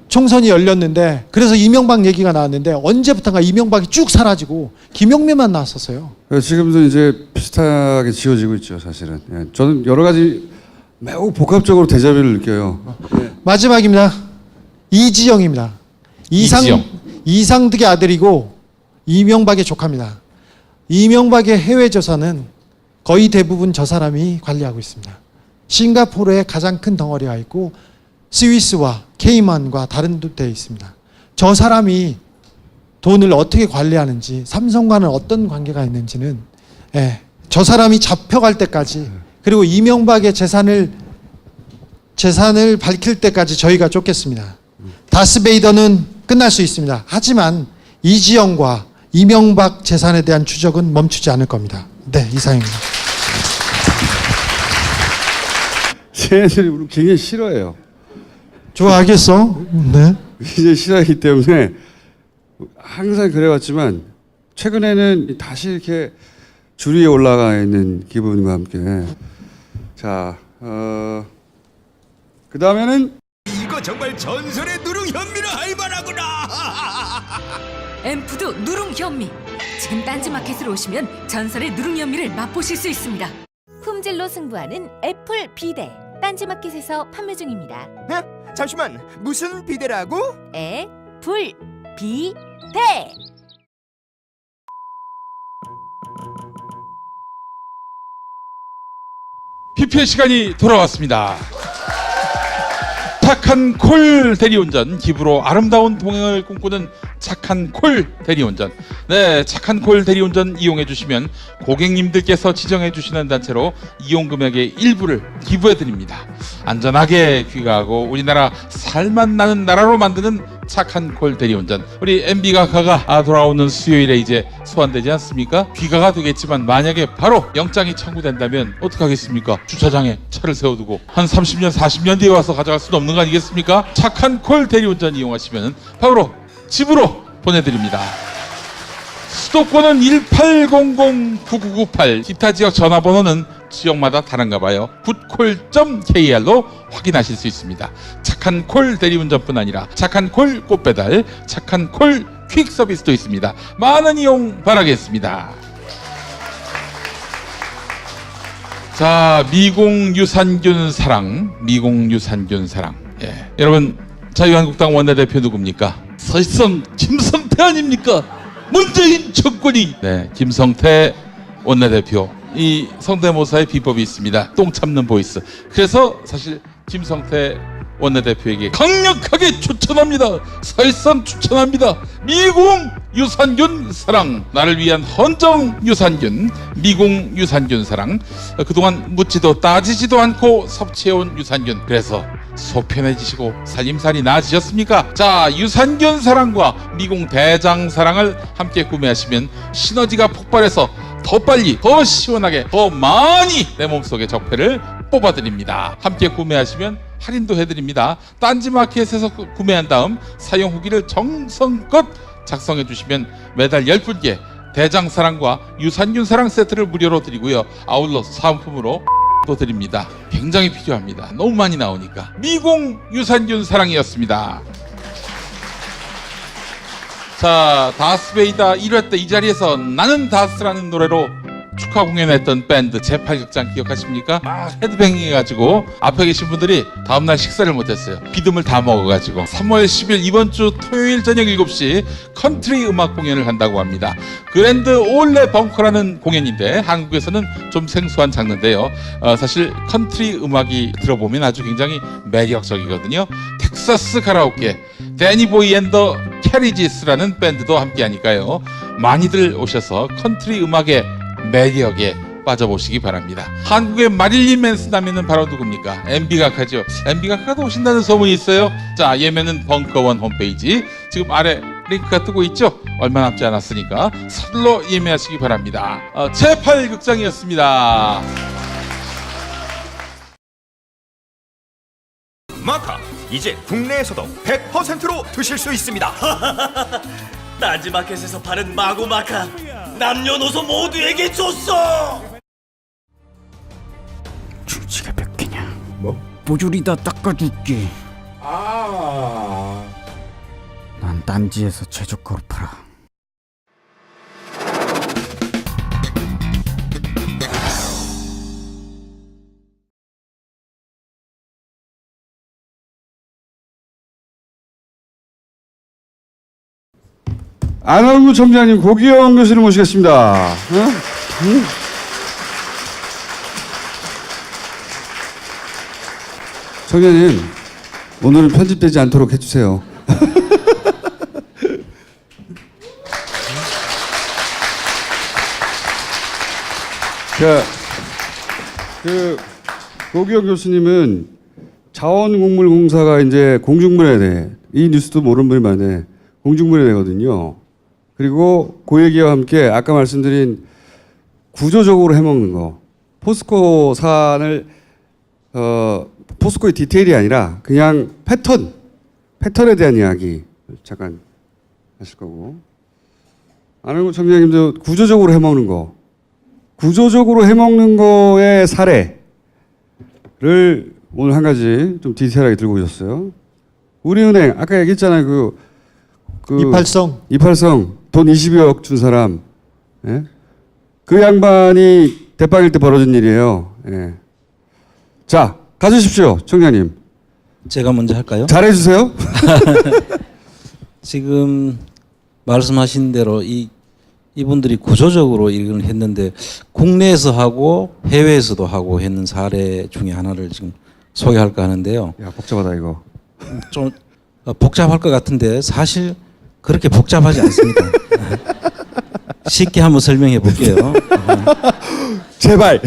총선이 열렸는데 그래서 이명박 얘기가 나왔는데 언제부턴가 이명박이 쭉 사라지고 김용민만 나왔었어요. 지금도 이제 비슷하게 지어지고 있죠, 사실은. 예. 저는 여러 가지 매우 복합적으로 데자뷰를 느껴요. 마지막입니다. 이지영입니다. 이상득의 아들이고 이명박의 조카입니다. 이명박의 해외 재산은 거의 대부분 저 사람이 관리하고 있습니다. 싱가포르에 가장 큰 덩어리가 있고 스위스와 케이만과 다른 데에 있습니다. 저 사람이 돈을 어떻게 관리하는지 삼성과는 어떤 관계가 있는지는 저 사람이 잡혀갈 때까지 그리고 이명박의 재산을 밝힐 때까지 저희가 쫓겠습니다. 다스베이더는 끝날 수 있습니다. 하지만 이지영과 이명박 재산에 대한 추적은 멈추지 않을 겁니다. 네, 이상입니다. 쟤네들이 우리 굉장히 싫어해요. 좋아하겠어? 네. 이제 싫어하기 때문에 항상 그래왔지만 최근에는 다시 이렇게 줄 위에 올라가 있는 기분과 함께 자, 그 다음에는 이거 정말 전설의 누룽 현미를 할 만하구나. 엠푸드 누룽 현미. 지금 딴지마켓으로 오시면 전설의 누룽 현미를 맛보실 수 있습니다. 품질로 승부하는 애플 비데. 딴지마켓에서 판매 중입니다. 잠시만, 무슨 비대라고? 애플 비데. PPL 시간이 돌아왔습니다. 착한 콜 대리운전, 기부로 아름다운 동행을 꿈꾸는 착한 콜 대리운전. 네, 착한 콜 대리운전 이용해 주시면 고객님들께서 지정해 주시는 단체로 이용 금액의 일부를 기부해 드립니다. 안전하게 귀가하고 우리나라 살맛 나는 나라로 만드는 착한 콜 대리운전. 우리 MB가 가가 돌아오는 수요일에 이제 소환되지 않습니까? 귀가가 되겠지만 만약에 바로 영장이 청구된다면 어떡하겠습니까? 주차장에 차를 세워두고 한 30년 40년 뒤에 와서 가져갈 수는 없는 거 아니겠습니까? 착한 콜 대리운전 이용하시면 바로 집으로 보내드립니다. 수도권은 1800-9998, 기타 지역 전화번호는 지역마다 다른가 봐요. 굿콜.kr로 확인하실 수 있습니다. 착한 콜 대리운전뿐 아니라 착한 콜 꽃배달, 착한 콜 퀵 서비스도 있습니다. 많은 이용 바라겠습니다. 자, 미공 유산균 사랑, 미공 유산균 사랑. 예. 여러분, 자유한국당 원내대표 누굽니까? 사실상 김성태 아닙니까? 문재인 정권이. 네, 김성태 원내대표. 이 성대모사의 비법이 있습니다. 똥 참는 보이스. 그래서 사실 김성태 원내대표에게 강력하게 추천합니다. 사실상 추천합니다. 미공 유산균 사랑. 나를 위한 헌정 유산균, 미공 유산균 사랑. 그동안 묻지도 따지지도 않고 섭취해온 유산균. 그래서 속 편해지시고 살림살이 나아지셨습니까? 자, 유산균 사랑과 미공 대장 사랑을 함께 구매하시면 시너지가 폭발해서 더 빨리, 더 시원하게, 더 많이 내 몸속의 적폐를 뽑아드립니다. 함께 구매하시면 할인도 해드립니다. 딴지마켓에서 구매한 다음 사용 후기를 정성껏 작성해 주시면 매달 10분께 대장사랑과 유산균사랑 세트를 무료로 드리고요. 아울러 사은품으로 또 드립니다. 굉장히 필요합니다. 너무 많이 나오니까. 미공 유산균사랑이었습니다. 자, 다스베이다 1회 때 이 자리에서 나는 다스라는 노래로 축하 공연했던 밴드 제8극장 기억하십니까? 헤드뱅잉 해가지고 앞에 계신 분들이 다음날 식사를 못했어요. 비듬을 다 먹어가지고. 3월 10일 이번 주 토요일 저녁 7시 컨트리 음악 공연을 한다고 합니다. 그랜드 올레 벙커라는 공연인데 한국에서는 좀 생소한 장르인데요. 사실 컨트리 음악이 들어보면 아주 굉장히 매력적이거든요. 텍사스 가라오케, 데니보이 앤 더 캐리지스라는 밴드도 함께 하니까요. 많이들 오셔서 컨트리 음악의 매력에 빠져보시기 바랍니다. 한국의 마릴린 맨슨 하면은 바로 누굽니까? MB 각하죠. MB 각하도 오신다는 소문이 있어요. 자, 예매는 벙커원 홈페이지 지금 아래 링크가 뜨고 있죠. 얼마 남지 않았으니까 서둘러 예매하시기 바랍니다. 제8극장이었습니다. 마카 이제 국내에서도 100%로 드실 수 있습니다. 딴지마켓에서 파는 마구 마카 남녀노소 모두에게 줬어. 주지가 몇 개냐? 뭐? 뽀줄이다 닦아줄게. 난 딴지에서 최저가로 팔아. 안원구 청장님, 고기영 교수님 모시겠습니다. 청장님, 오늘은 편집되지 않도록 해주세요. 자, 고기영 교수님은 자원곡물공사가 이제 공중분해대, 이 뉴스도 모르는 분이 많네. 공중분해되거든요. 그리고 그 얘기와 함께 아까 말씀드린 구조적으로 해먹는 거, 포스코 사안을 포스코의 디테일이 아니라 그냥 패턴에 대한 이야기 잠깐 하실 거고, 안원구 청장님도 구조적으로 해먹는 거의 사례를 오늘 한 가지 좀 디테일하게 들고 오셨어요. 우리은행 아까 얘기했잖아요. 이팔성 돈 20억 준 사람, 예? 그 양반이 대빵일 때 벌어진 일이에요. 예. 자, 가주십시오, 청장님. 제가 먼저 할까요? 잘해주세요. 지금 말씀하신 대로 이분들이 구조적으로 일을 했는데 국내에서 하고 해외에서도 하고 했는 사례 중에 하나를 지금 소개할까 하는데요. 야, 복잡하다 이거. 좀 복잡할 것 같은데 사실 그렇게 복잡하지 않습니다. 쉽게 한번 설명해 볼게요. 제발.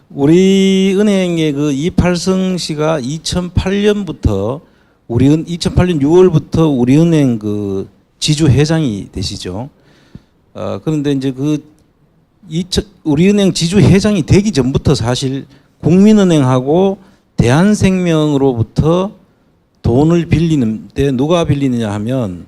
우리 은행의 그 이팔성 씨가 2008년부터 2008년 6월부터 우리은행 그 지주 회장이 되시죠. 그런데 이제 우리은행 지주 회장이 되기 전부터 사실 국민은행하고 대한생명으로부터 돈을 빌리는데 누가 빌리느냐 하면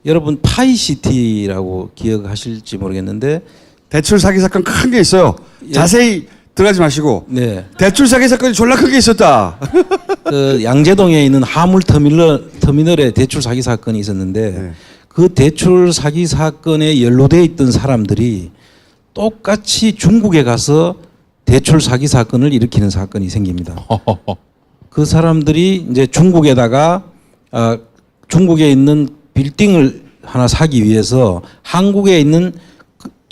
여러분 파이시티라고 기억하실지 모르겠는데 대출 사기 사건 큰 게 있어요. 자세히 들어가지 마시고. 네. 대출 사기 사건이 졸라 큰 게 있었다. 그 양재동에 있는 화물 터미널에 대출 사기 사건이 있었는데 네. 그 대출 사기 사건에 연루되어 있던 사람들이 똑같이 중국에 가서 대출 사기 사건을 일으키는 사건이 생깁니다. 그 사람들이 이제 중국에다가 중국에 있는 빌딩을 하나 사기 위해서 한국에 있는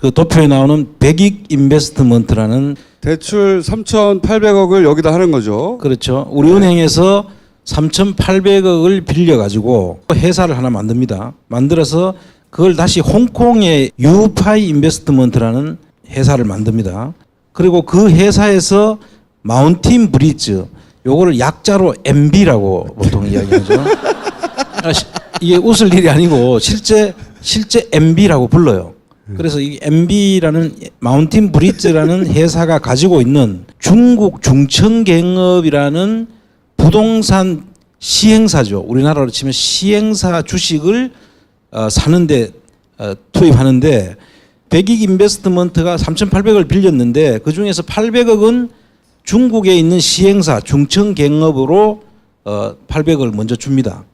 그 도표에 나오는 백익 인베스트먼트라는 대출 3,800억을 여기다 하는 거죠. 그렇죠. 우리은행에서 3,800억을 빌려가지고 회사를 하나 만듭니다. 만들어서 그걸 다시 홍콩의 유파이 인베스트먼트라는 회사를 만듭니다. 그리고 그 회사에서 마운틴 브리지, 요거를 약자로 MB라고 보통 이야기하죠. 이게 웃을 일이 아니고 실제 MB라고 불러요. 그래서 이 MB라는 마운틴 브리지라는 회사가 가지고 있는 중국 중천갱업이라는 부동산 시행사죠. 우리나라로 치면 시행사 주식을 사는데 투입하는데 백익 인베스트먼트가 3,800억을 빌렸는데 그 중에서 800억은 중국에 있는 시행사 중천갱업으로 800억을 먼저 줍니다.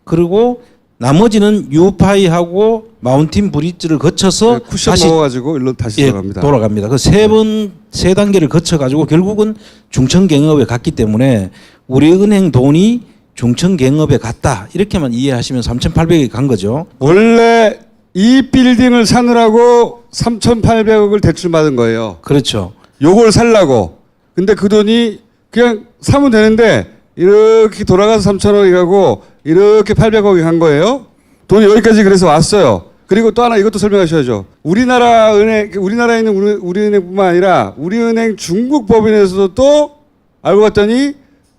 그리고 나머지는 유파이하고 마운틴 브리지를 거쳐서 쿠션 다시 먹어가지고 일로 다시 돌아갑니다. 돌아갑니다. 그 세 단계를 거쳐가지고 결국은 중천갱업에 갔기 때문에 우리은행 돈이 중천갱업에 갔다 이렇게만 이해하시면 3,800억이 간 거죠. 원래 이 빌딩을 사느라고 3,800억을 대출 받은 거예요. 그렇죠. 요걸 살라고. 근데 그 돈이 그냥 사면 되는데 이렇게 돌아가서 3,000억이 가고 이렇게 800억이 간 거예요. 돈이 여기까지 그래서 왔어요. 그리고 또 하나 이것도 설명하셔야죠. 우리나라 은행, 우리나라에 있는 우리은행뿐만 아니라 우리은행 중국 법인에서도 또 알고 봤더니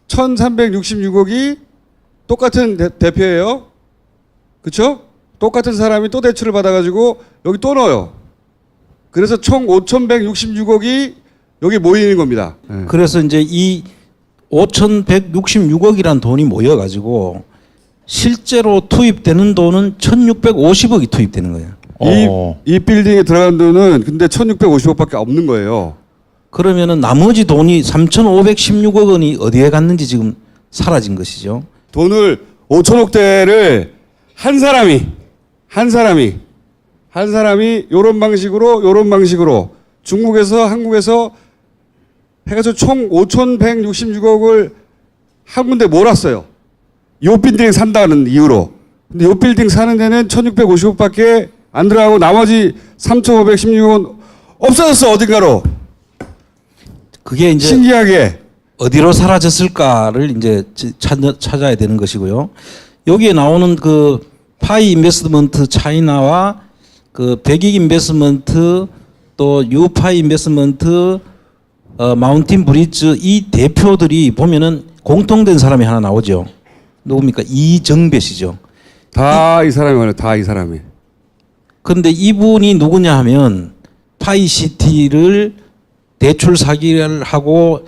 1,366억이 똑같은 대표예요. 그렇죠? 똑같은 사람이 또 대출을 받아가지고 여기 또 넣어요. 그래서 총 5,166억이 여기 모이는 겁니다. 네. 그래서 이제 이 5,166억이란 돈이 모여가지고 실제로 투입되는 돈은 1,650억이 투입되는 거예요. 이 빌딩에 들어간 돈은 근데 1,650억밖에 없는 거예요. 그러면은 나머지 돈이 3,516억 원이 어디에 갔는지 지금 사라진 것이죠. 돈을 5천억대를 한 사람이 요런 방식으로 중국에서 한국에서 해가지고 총 5,166억을 한 군데 몰았어요. 요 빌딩 산다는 이유로. 근데 요 빌딩 사는 데는 1,650억밖에 안 들어가고 나머지 3,516원 없어졌어 어딘가로. 그게 이제 신기하게 어디로 사라졌을까를 이제 찾아야 되는 것이고요. 여기에 나오는 그 파이 인베스트먼트 차이나와 그 백익 인베스트먼트 또 유파이 인베스트먼트 마운틴 브리지 이 대표들이 보면은 공통된 사람이 하나 나오죠. 누굽니까? 이정배 씨죠. 다 이 사람이 말이에요. 다 이 사람이. 그런데 이분이 누구냐 하면 파이시티를 대출 사기를 하고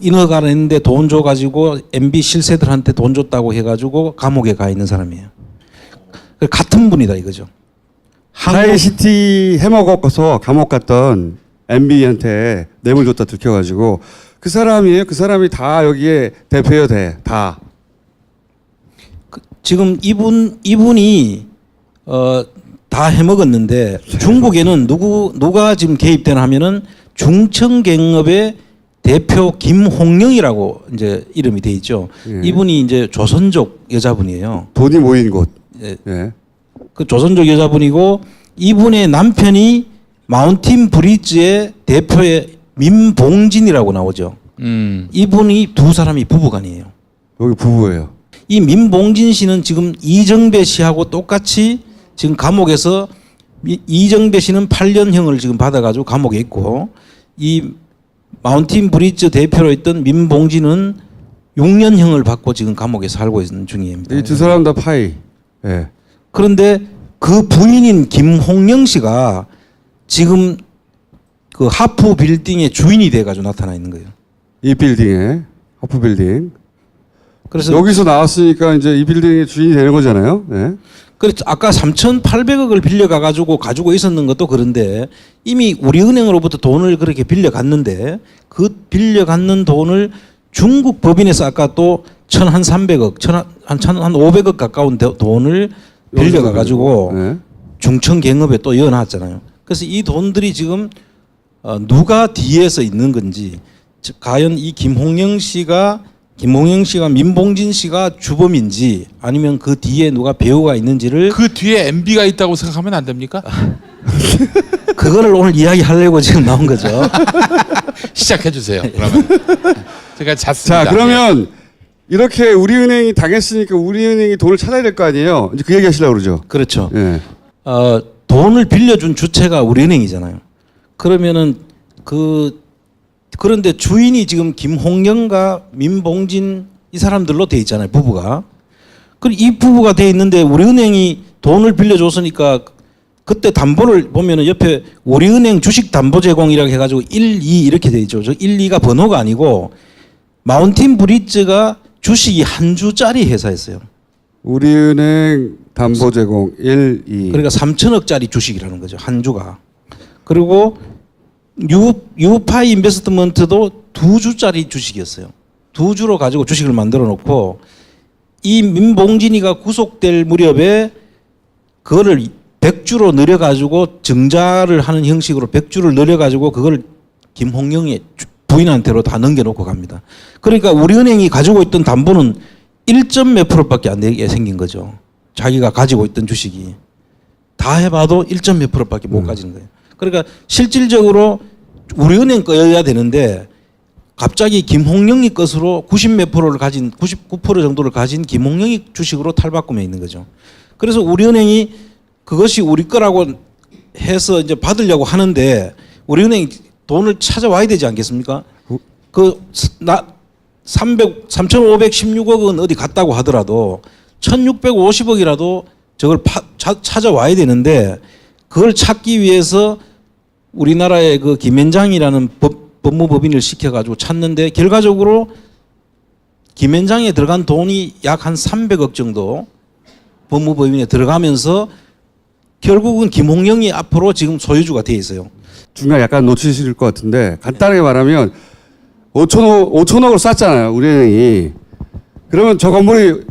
인허가했는데 돈 줘가지고 MB 실세들한테 돈 줬다고 해가지고 감옥에 가 있는 사람이에요. 같은 분이다 이거죠. 파이시티 해먹어서 감옥 갔던 MB한테 뇌물 줬다 들켜가지고 그 사람이에요. 그 사람이 다 여기에 대표여 돼. 다. 지금 이분이 다 해먹었는데 중국에는 누가 지금 개입되나 하면은 중청갱업의 대표 김홍영이라고 이제 이름이 돼 있죠. 예. 이분이 이제 조선족 여자분이에요. 돈이 모인 곳. 예. 예. 그 조선족 여자분이고 이분의 남편이 마운틴 브리지의 대표의 민봉진이라고 나오죠. 이분이 두 사람이 부부간이에요. 여기 부부예요. 이 민봉진 씨는 지금 이정배 씨하고 똑같이 지금 감옥에서 이정배 씨는 8년형을 지금 받아가지고 감옥에 있고 이 마운틴 브리지 대표로 있던 민봉진은 6년형을 받고 지금 감옥에 살고 있는 중입니다. 이 두 사람 다 파이. 예. 그런데 그 부인인 김홍영 씨가 지금 그 하프 빌딩의 주인이 돼가지고 나타나 있는 거예요. 이 빌딩에 하프 빌딩. 그래서 여기서 나왔으니까 이제 이 빌딩의 주인이 되는 거잖아요. 예. 그래서 아까 3,800억을 빌려가 가지고 있었는 것도 그런데 이미 우리은행으로부터 돈을 그렇게 빌려갔는데 그 빌려갔는 돈을 중국 법인에서 아까 또 1,300억, 1,500억 가까운 돈을 빌려가 가지고 네. 중청갱업에 또 이어놨잖아요. 그래서 이 돈들이 지금 누가 뒤에서 있는 건지 즉 과연 이 김홍영 씨가 민봉진 씨가 주범인지 아니면 그 뒤에 누가 배우가 있는지를 그 뒤에 MB가 있다고 생각하면 안 됩니까? 그거를 오늘 이야기하려고 지금 나온 거죠. 시작해 주세요. 그러면 제가 잤습니다. 자, 그러면 이렇게 우리은행이 당했으니까 우리은행이 돈을 찾아야 될 거 아니에요. 이제 그 얘기 하시려고 그러죠. 그렇죠. 예. 돈을 빌려준 주체가 우리은행이잖아요. 그러면은 그런데 주인이 지금 김홍영과 민봉진 이 사람들로 돼 있잖아요. 부부가. 그리고 이 부부가 돼 있는데 우리은행이 돈을 빌려줬으니까 그때 담보를 보면은 옆에 우리은행 주식 담보 제공이라고 해가지고 1, 2 이렇게 돼 있죠. 저 1, 2가 번호가 아니고 마운틴 브리지가 주식이 한 주짜리 회사였어요. 우리은행 담보 제공 1, 2. 그러니까 3천억짜리 주식이라는 거죠. 한 주가. 그리고 유파이 인베스트먼트도 2주짜리 주식이었어요. 2주로 가지고 주식을 만들어 놓고 이 민봉진이가 구속될 무렵에 그거를 100주로 늘려가지고 증자를 하는 형식으로 100주를 늘려가지고 그걸 김홍영의 부인한테로 다 넘겨놓고 갑니다. 그러니까 우리은행이 가지고 있던 담보는 1점 몇 프로밖에 안 되게 생긴 거죠. 자기가 가지고 있던 주식이. 다 해봐도 1점 몇 프로밖에 못 가지는 거예요. 그러니까 실질적으로 우리은행 거여야 되는데 갑자기 김홍영이 것으로 90 몇 프로를 가진 99% 정도를 가진 김홍영이 주식으로 탈바꿈해 있는 거죠. 그래서 우리은행이 그것이 우리 거라고 해서 이제 받으려고 하는데 우리은행 돈을 찾아와야 되지 않겠습니까? 그 3,516억은 어디 갔다고 하더라도 1,650억이라도 저걸 찾아와야 되는데 그걸 찾기 위해서 우리나라의 그 김현장이라는 법무법인을 시켜가지고 찾는데 결과적으로 김현장에 들어간 돈이 약 한 300억 정도 법무법인에 들어가면서 결국은 김홍영이 앞으로 지금 소유주가 돼 있어요. 중간 약간 놓치실 것 같은데 간단하게 말하면 5천억을 쐈잖아요. 우리은행이. 그러면 저 건물이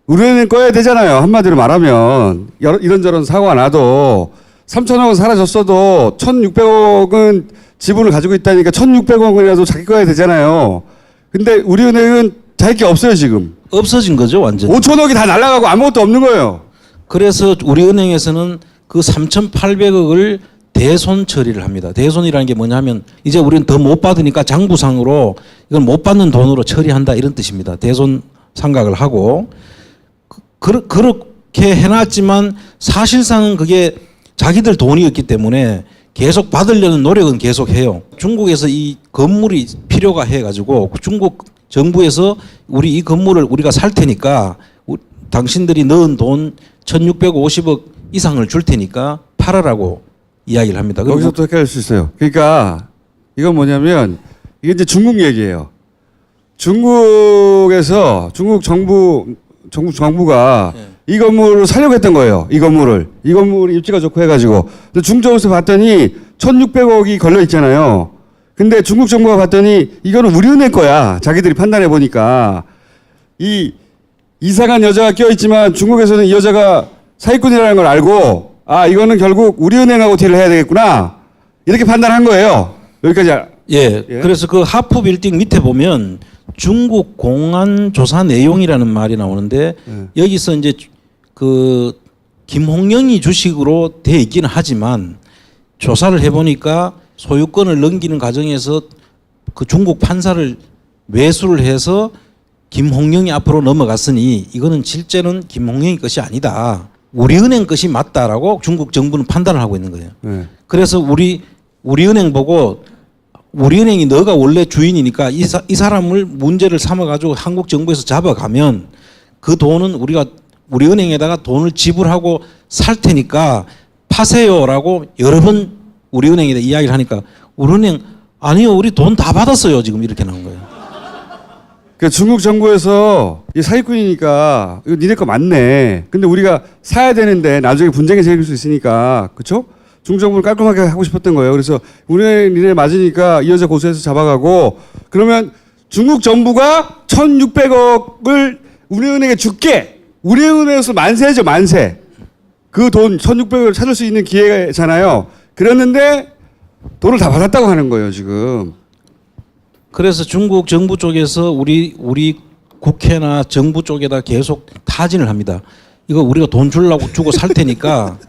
우리은행 꺼야 되잖아요. 한마디로 말하면 이런저런 사고가 나도 3천억은 사라졌어도 1,600억은 지분을 가지고 있다니까 1,600억이라도 자기 거야 되잖아요. 근데 우리은행은 자기 게 없어요 지금. 없어진 거죠 완전히. 5천억이 다 날아가고 아무것도 없는 거예요. 그래서 우리은행에서는 그 3,800억을 대손 처리를 합니다. 대손이라는 게 뭐냐면 이제 우리는 더 못 받으니까 장부상으로 이건 못 받는 돈으로 처리한다 이런 뜻입니다. 대손 상각을 하고 그렇게 해놨지만 사실상은 그게 자기들 돈이었기 때문에 계속 받으려는 노력은 계속 해요. 중국에서 이 건물이 필요가 해가지고 중국 정부에서 우리 이 건물을 우리가 살 테니까 당신들이 넣은 돈 1,650억 이상을 줄 테니까 팔아라고 이야기를 합니다. 여기서 또 헷갈릴 수 있어요. 그러니까 이건 뭐냐면 이게 이제 중국 얘기예요. 중국에서 중국 정부가 이 건물을 사려고 했던 거예요. 이 건물이 입지가 좋고 해가지고. 근데 중정부에서 봤더니 1,600억이 걸려 있잖아요. 근데 중국 정부가 봤더니 이거는 우리은행 거야. 자기들이 판단해 보니까 이 이상한 여자가 껴 있지만 중국에서는 이 여자가 사기꾼이라는 걸 알고 아 이거는 결국 우리은행하고 딜을 해야 되겠구나 이렇게 판단한 거예요. 여기까지. 예. 그래서 그 하프 빌딩 밑에 보면 중국 공안 조사 내용이라는 말이 나오는데 여기서 이제 그 김홍영이 주식으로 돼 있기는 하지만 조사를 해보니까 소유권을 넘기는 과정에서 그 중국 판사를 외수를 해서 김홍영이 앞으로 넘어갔으니 이거는 실제는 김홍영이 것이 아니다. 우리은행 것이 맞다라고 중국 정부는 판단을 하고 있는 거예요. 그래서 우리은행 보고 우리은행이 너가 원래 주인이니까 이 사람을 문제를 삼아가지고 한국 정부에서 잡아가면 그 돈은 우리은행에다가 돈을 지불하고 살 테니까 파세요라고 여러 번 우리은행에다 이야기를 하니까 우리은행 아니요 우리 돈 다 받았어요 지금 이렇게 나온 거예요. 그 중국 정부에서 이 사기꾼이니까 이거 니네 거 맞네. 근데 우리가 사야 되는데 나중에 분쟁이 생길 수 있으니까 그렇죠? 중국 정부를 깔끔하게 하고 싶었던 거예요. 그래서 우리는 니네 맞으니까 이 여자 고소해서 잡아가고 그러면 중국 정부가 1,600억을 우리은행에 줄게. 우리은행에서 만세죠 만세. 그 돈 1,600억을 찾을 수 있는 기회잖아요. 그랬는데 돈을 다 받았다고 하는 거예요 지금. 그래서 중국 정부 쪽에서 우리 국회나 정부 쪽에다 계속 타진을 합니다. 이거 우리가 돈 주고 살 테니까.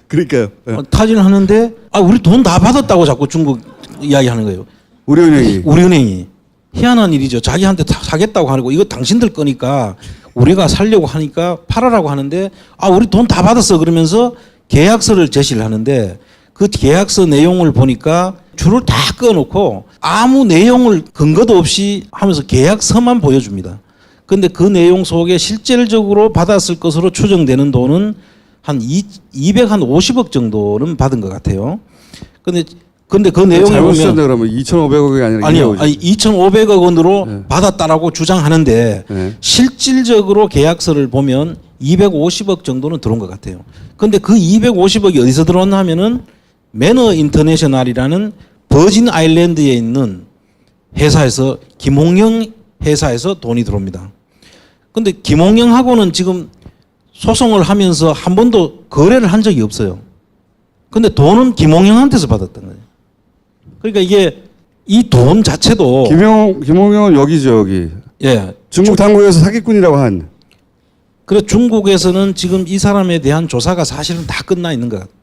그러니까요. 타진을 하는데 우리 돈 다 받았다고 자꾸 중국 이야기하는 거예요. 우리은행이 희한한 일이죠. 자기한테 사겠다고 하고 이거 당신들 거니까 우리가 살려고 하니까 팔아라고 하는데 우리 돈 다 받았어 그러면서 계약서를 제시를 하는데 그 계약서 내용을 보니까 줄을 다 꺼놓고 아무 내용을 근거도 없이 하면서 계약서만 보여줍니다. 그런데 그 내용 속에 실질적으로 받았을 것으로 추정되는 돈은 한 250억 정도는 받은 것 같아요. 근데 그 내용에 잘못 보면 그러면 2,500억이 아니라 2,500억 원으로 받았다라고 주장하는데 실질적으로 계약서를 보면 250억 정도는 들어온 것 같아요. 그런데 그 250억이 어디서 들어왔나 하면은 매너 인터내셔널이라는 버진 아일랜드에 있는 회사에서 김홍영 회사에서 돈이 들어옵니다. 그런데 김홍영하고는 지금 소송을 하면서 한 번도 거래를 한 적이 없어요. 근데 돈은 김홍영한테서 받았던 거예요. 그러니까 이게 이 돈 자체도 김홍영은 여기죠 여기. 예. 중국 당국에서 사기꾼이라고 한. 그래 중국에서는 지금 이 사람에 대한 조사가 사실은 다 끝나 있는 것 같아요.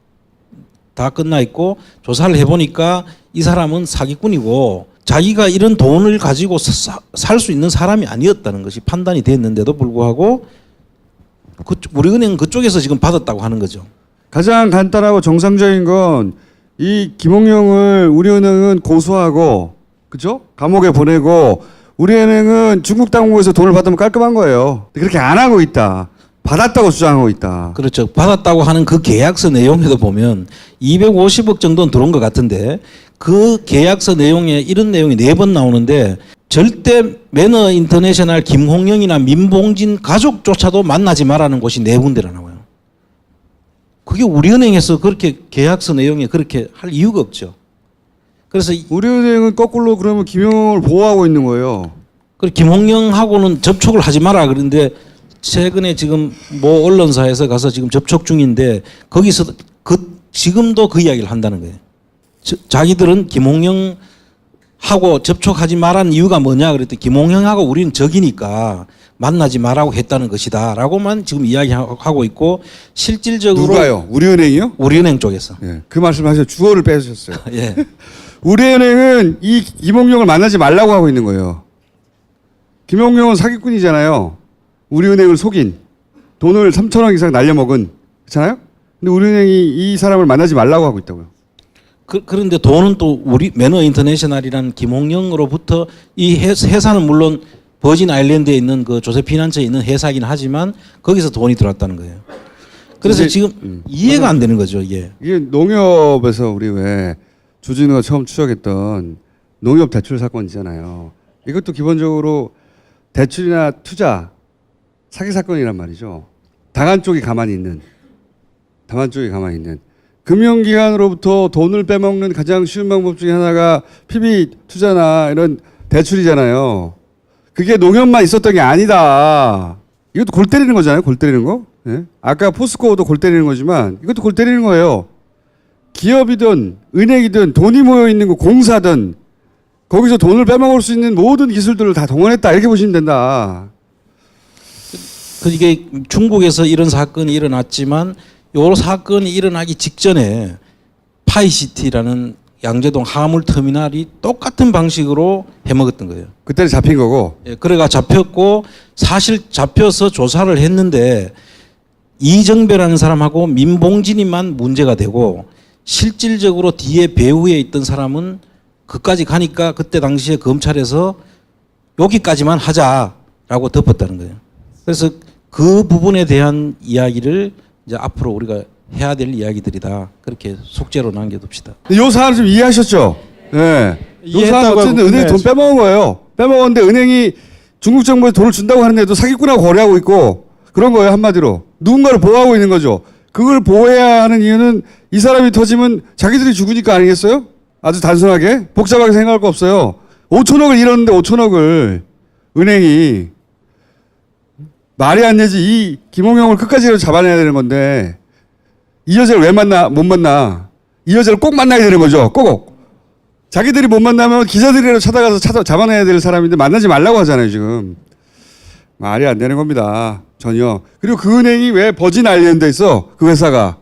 다 끝나 있고 조사를 해보니까 이 사람은 사기꾼이고 자기가 이런 돈을 가지고 살 수 있는 사람이 아니었다는 것이 판단이 됐는데도 불구하고 우리은행 그쪽에서 지금 받았다고 하는 거죠. 가장 간단하고 정상적인 건 이 김홍영을 우리은행은 고소하고, 그죠? 감옥에 보내고, 우리은행은 중국 당국에서 돈을 받으면 깔끔한 거예요. 그렇게 안 하고 있다. 받았다고 주장하고 있다. 그렇죠. 받았다고 하는 그 계약서 내용에도 보면 250억 정도는 들어온 것 같은데 그 계약서 내용에 이런 내용이 4번 나오는데 절대 매너 인터내셔널 김홍영이나 민봉진 가족조차도 만나지 말라는 곳이 4군데나 나와요. 그게 우리은행에서 그렇게 계약서 내용에 그렇게 할 이유가 없죠. 그래서 우리은행은 거꾸로 그러면 김용을 보호하고 있는 거예요. 김홍영하고는 접촉을 하지 마라 그런데 최근에 지금 모 언론사에서 가서 지금 접촉 중인데 거기서 지금도 그 이야기를 한다는 거예요. 자기들은 김홍영하고 접촉하지 말라는 이유가 뭐냐 그랬더니 김홍영하고 우리는 적이니까 만나지 말라고 했다는 것이다 라고만 지금 이야기하고 있고 실질적으로 누가요? 우리은행이요? 우리은행 쪽에서. 예, 그 말씀하셔서 주어를 빼주셨어요. 예. 우리은행은 이 김홍영을 만나지 말라고 하고 있는 거예요. 김홍영은 사기꾼이잖아요. 우리은행을 속인 돈을 3천억 이상 날려먹은 그렇잖아요. 근데 우리은행이 이 사람을 만나지 말라고 하고 있다고요. 그런데 돈은 또 우리 매너 인터내셔널이라는 김홍영으로부터 이 회사는 물론 버진 아일랜드에 있는 그 조세 피난처에 있는 회사이긴 하지만 거기서 돈이 들어왔다는 거예요. 그래서 지금 이해가 안 되는 거죠, 이게. 이게 농협에서 우리 왜 주진우가 처음 추적했던 농협 대출 사건이잖아요. 이것도 기본적으로 대출이나 투자 사기 사건이란 말이죠. 당한 쪽이 가만히 있는 금융기관으로부터 돈을 빼먹는 가장 쉬운 방법 중에 하나가 PB 투자나 이런 대출이잖아요. 그게 농협만 있었던 게 아니다. 이것도 골 때리는 거잖아요. 골 때리는 거. 예? 아까 포스코도 골 때리는 거지만 이것도 골 때리는 거예요. 기업이든 은행이든 돈이 모여 있는 거 공사든 거기서 돈을 빼먹을 수 있는 모든 기술들을 다 동원했다 이렇게 보시면 된다. 이게 중국에서 이런 사건이 일어났지만 요 사건이 일어나기 직전에 파이시티라는 양재동 화물 터미널이 똑같은 방식으로 해먹었던 거예요. 그때는 잡힌 거고. 예, 그래가 잡혔고 사실 잡혀서 조사를 했는데 이정배라는 사람하고 민봉진이만 문제가 되고 실질적으로 뒤에 배후에 있던 사람은 그까지 가니까 그때 당시에 검찰에서 여기까지만 하자라고 덮었다는 거예요. 그래서 그 부분에 대한 이야기를 이제 앞으로 우리가 해야 될 이야기들이다. 그렇게 속죄로 남겨둡시다. 요 사안 좀 이해하셨죠? 네. 요 사안 어쨌든 은행에 돈 빼먹은 거예요. 빼먹었는데 은행이 중국 정부에 돈을 준다고 하는데도 사기꾼하고 거래하고 있고 그런 거예요. 한마디로. 누군가를 보호하고 있는 거죠. 그걸 보호해야 하는 이유는 이 사람이 터지면 자기들이 죽으니까 아니겠어요? 아주 단순하게. 복잡하게 생각할 거 없어요. 5천억을 잃었는데 5천억을 은행이 말이 안 되지. 이 김홍영을 끝까지 잡아내야 되는 건데 이 여자를 왜 못 만나? 이 여자를 꼭 만나야 되는 거죠. 꼭. 자기들이 못 만나면 기자들이라도 찾아가서 잡아내야 될 사람인데 만나지 말라고 하잖아요, 지금. 말이 안 되는 겁니다. 전혀. 그리고 그 은행이 왜 버진 아일랜드에 있어? 그 회사가.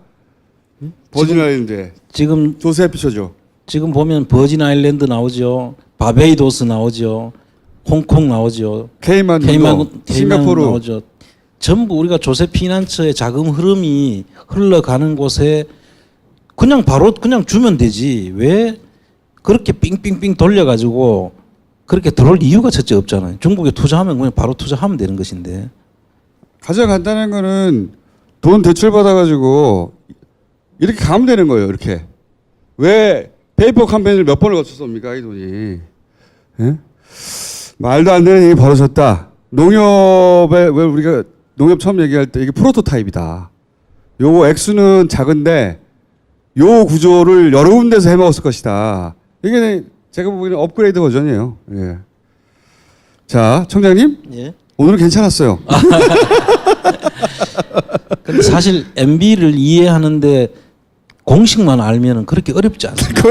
버진 아일랜드에. 지금 조세 피쳐줘. 지금 보면 버진 아일랜드 나오죠. 바베이도스 나오죠. 홍콩 나오죠. 케이만 싱가포르 나오죠. 전부 우리가 조세 피난처의 자금 흐름이 흘러가는 곳에 그냥 바로 그냥 주면 되지. 왜 그렇게 삥삥삥 돌려가지고 그렇게 들어올 이유가 첫째 없잖아요. 중국에 투자하면 그냥 바로 투자하면 되는 것인데. 가장 간단한 거는 돈 대출 받아가지고 이렇게 가면 되는 거예요. 이렇게. 왜 페이퍼 캠페인을 몇 번을 거쳤습니까? 이 돈이. 예? 말도 안 되는 일이 벌어졌다. 농협에 왜 우리가 농협 처음 얘기할 때 이게 프로토타입이다. 요거 액수는 작은데 요 구조를 여러 군데서 해먹었을 것이다. 이게 제가 보기에는 업그레이드 버전이에요. 예. 자, 청장님. 예. 오늘은 괜찮았어요. 근데 사실 MB를 이해하는데 공식만 알면은 그렇게 어렵지 않습니다.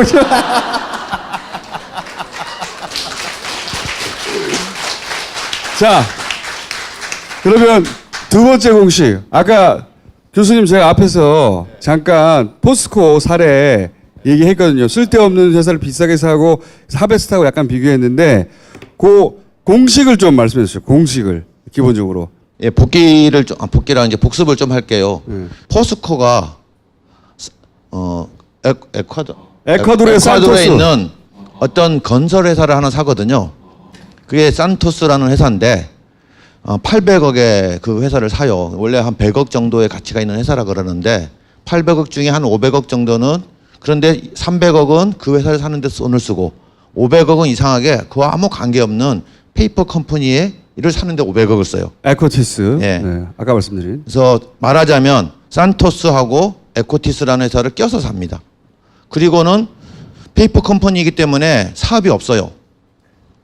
자, 그러면 두 번째 공식. 아까 교수님 제가 앞에서 잠깐 포스코 사례 얘기했거든요. 쓸데없는 회사를 비싸게 사고 하베스트하고 약간 비교했는데 그 공식을 좀 말씀해 주세요. 공식을 기본적으로. 예, 복기랑 이제 복습을 좀 할게요. 포스코가 에콰도르의 산토스. 있는 어떤 건설 회사를 하나 사거든요. 그게 산토스라는 회사인데 800억에 그 회사를 사요. 원래 한 100억 정도의 가치가 있는 회사라 그러는데 800억 중에 한 500억 정도는, 그런데 300억은 그 회사를 사는 데 돈을 쓰고 500억은 이상하게 그와 아무 관계없는 페이퍼 컴퍼니에 일을 사는데 500억을 써요. 에코티스. 예. 네, 아까 말씀드린. 그래서 말하자면 산토스하고 에코티스라는 회사를 껴서 삽니다. 그리고는 페이퍼 컴퍼니이기 때문에 사업이 없어요.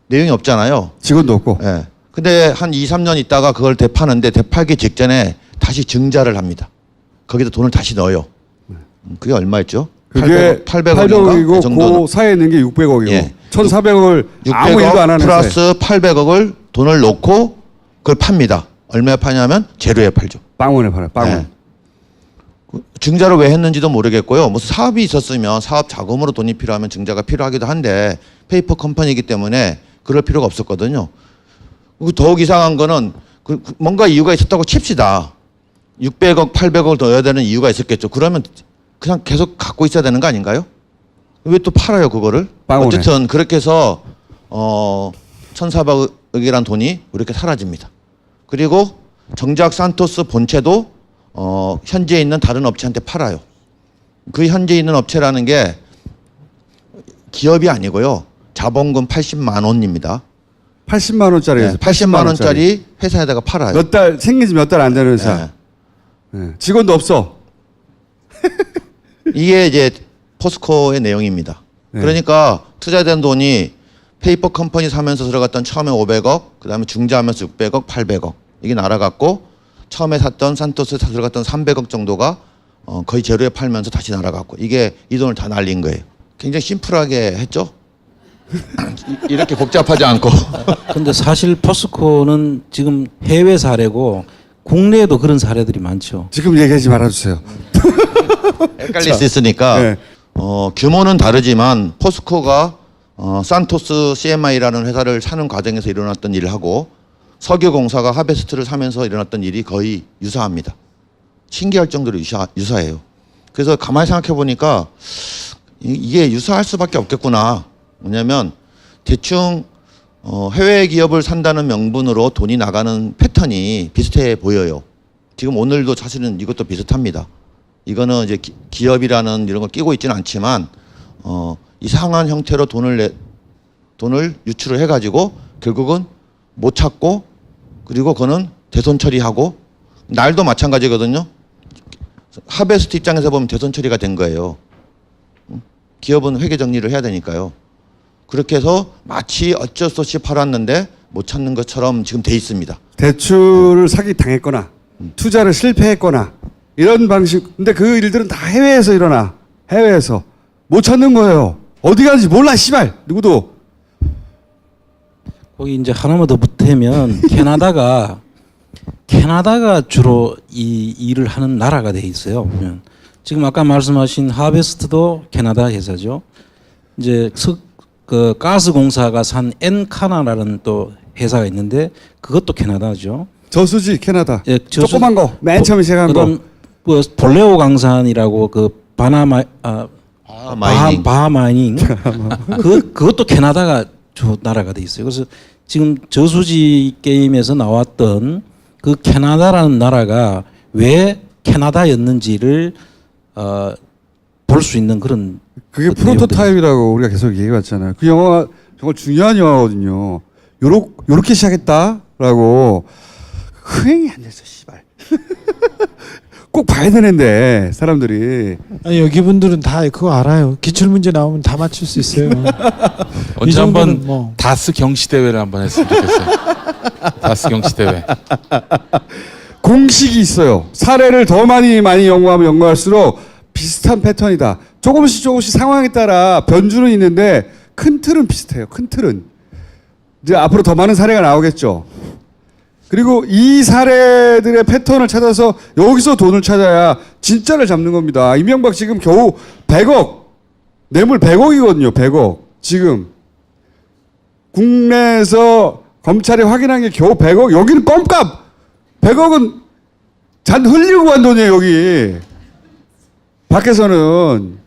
내용이 없잖아요. 직원도 없고. 예. 근데 한 2, 3년 있다가 그걸 되파는데 되팔기 직전에 다시 증자를 합니다. 거기다 돈을 다시 넣어요. 그게 얼마였죠? 그게 800억이고 그 정도는. 그 사이에 있는 게 600억이고 예. 1,400억을 아무 일도 안 하는 플러스 회사에 800억을 돈을 넣고 그걸 팝니다. 얼마에 파냐면 제로에 팔죠. 빵원에 팔아요. 빵원. 예. 증자를 왜 했는지도 모르겠고요. 무슨 사업이 있었으면 사업 자금으로 돈이 필요하면 증자가 필요하기도 한데 페이퍼 컴퍼니이기 때문에 그럴 필요가 없었거든요. 더욱 이상한 거는 뭔가 이유가 있었다고 칩시다. 600억, 800억을 넣어야 되는 이유가 있었겠죠. 그러면 그냥 계속 갖고 있어야 되는 거 아닌가요? 왜 또 팔아요 그거를? 빵원에. 어쨌든 그렇게 해서 1,400억이란 돈이 이렇게 사라집니다. 그리고 정작 산토스 본체도 현지에 있는 다른 업체한테 팔아요. 그 현지에 있는 업체라는 게 기업이 아니고요. 자본금 80만 원입니다. 80만 원짜리 회사. 80만 원짜리 회사에다가 팔아요. 몇 달 생긴 지 몇 달 안 되는 회사. 네. 네. 직원도 없어. 이게 이제 포스코의 내용입니다. 네. 그러니까 투자된 돈이 페이퍼 컴퍼니 사면서 들어갔던 처음에 500억, 그다음에 중자하면서 600억, 800억 이게 날아갔고 처음에 샀던 산토스에 들어갔던 300억 정도가 거의 제로에 팔면서 다시 날아갔고 이게 이 돈을 다 날린 거예요. 굉장히 심플하게 했죠. 이렇게 복잡하지 않고. 근데 사실 포스코는 지금 해외 사례고 국내에도 그런 사례들이 많죠. 지금 얘기하지 말아주세요. 헷갈릴 수 있으니까 네. 규모는 다르지만 포스코가 산토스 CMI라는 회사를 사는 과정에서 일어났던 일을 하고 석유공사가 하베스트를 사면서 일어났던 일이 거의 유사합니다. 신기할 정도로 유사해요. 그래서 가만히 생각해 보니까 이게 유사할 수밖에 없겠구나. 뭐냐면 대충 해외 기업을 산다는 명분으로 돈이 나가는 패턴이 비슷해 보여요. 지금 오늘도 사실은 이것도 비슷합니다. 이거는 이제 기업이라는 이런 걸 끼고 있지는 않지만 이상한 형태로 돈을 유출을 해가지고 결국은 못 찾고 그리고 그거는 대손 처리하고 날도 마찬가지거든요. 하베스트 입장에서 보면 대손 처리가 된 거예요. 기업은 회계 정리를 해야 되니까요. 그렇게 해서 마치 어쩔 수 없이 팔았는데 못 찾는 것처럼 지금 돼 있습니다. 대출을 사기 당했거나 투자를 실패했거나 이런 방식. 근데 그 일들은 다 해외에서 일어나. 해외에서 못 찾는 거예요. 어디 가는지 몰라 씨발 누구도. 거기 이제 하나만 더 보태면 캐나다가 주로 이 일을 하는 나라가 돼 있어요. 보면 지금 아까 말씀하신 하베스트도 캐나다 회사죠. 이제 그 가스 공사가 산 엔카나라는 또 회사가 있는데 그것도 캐나다죠. 저수지 캐나다. 예, 조그만 거. 맨 처음에 시작한 거. 그다음 그 볼레오 강산이라고 그 바하마이닝 그것도 캐나다가 주 나라가 돼 있어요. 그래서 지금 저수지 게임에서 나왔던 그 캐나다라는 나라가 왜 캐나다였는지를 볼 수 있는 그런 그게 프로토타입이라고 우리가 계속 얘기해왔잖아요. 그 영화가 정말 중요한 영화거든요. 요렇게 시작했다라고 흥행이 안 됐어, 씨발. 꼭 봐야 되는데 사람들이. 아니 여기 분들은 다 그거 알아요. 기출 문제 나오면 다 맞출 수 있어요. 언제 한번 뭐. 다스 경시 대회를 한번 했으면 좋겠어요. 다스 경시 대회. 공식이 있어요. 사례를 더 많이 연구하면 연구할수록 비슷한 패턴이다. 조금씩 상황에 따라 변주는 있는데 큰 틀은 비슷해요. 큰 틀은. 이제 앞으로 더 많은 사례가 나오겠죠. 그리고 이 사례들의 패턴을 찾아서 여기서 돈을 찾아야 진짜를 잡는 겁니다. 이명박 지금 겨우 100억, 뇌물 100억이거든요. 100억. 지금 국내에서 검찰이 확인한 게 겨우 100억. 여기는 껌값. 100억은 잔 흘리고 간 돈이에요. 여기. 밖에서는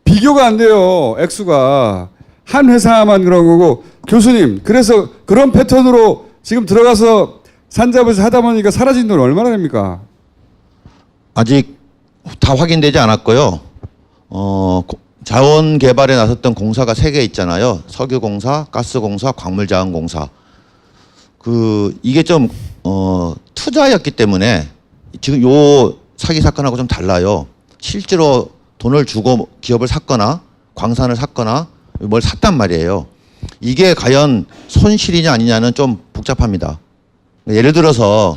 비교가 안 돼요. 액수가. 한 회사만 그런 거고. 교수님, 그래서 그런 패턴으로 지금 들어가서 산잡에서 하다 보니까 사라진 돈 얼마나 됩니까? 아직 다 확인되지 않았고요. 자원 개발에 나섰던 공사가 3개 있잖아요. 석유공사, 가스공사, 광물자원공사. 이게 좀 투자였기 때문에 지금 요 사기 사건하고 좀 달라요. 실제로 돈을 주고 기업을 샀거나 광산을 샀거나 뭘 샀단 말이에요. 이게 과연 손실이냐 아니냐는 좀 복잡합니다. 예를 들어서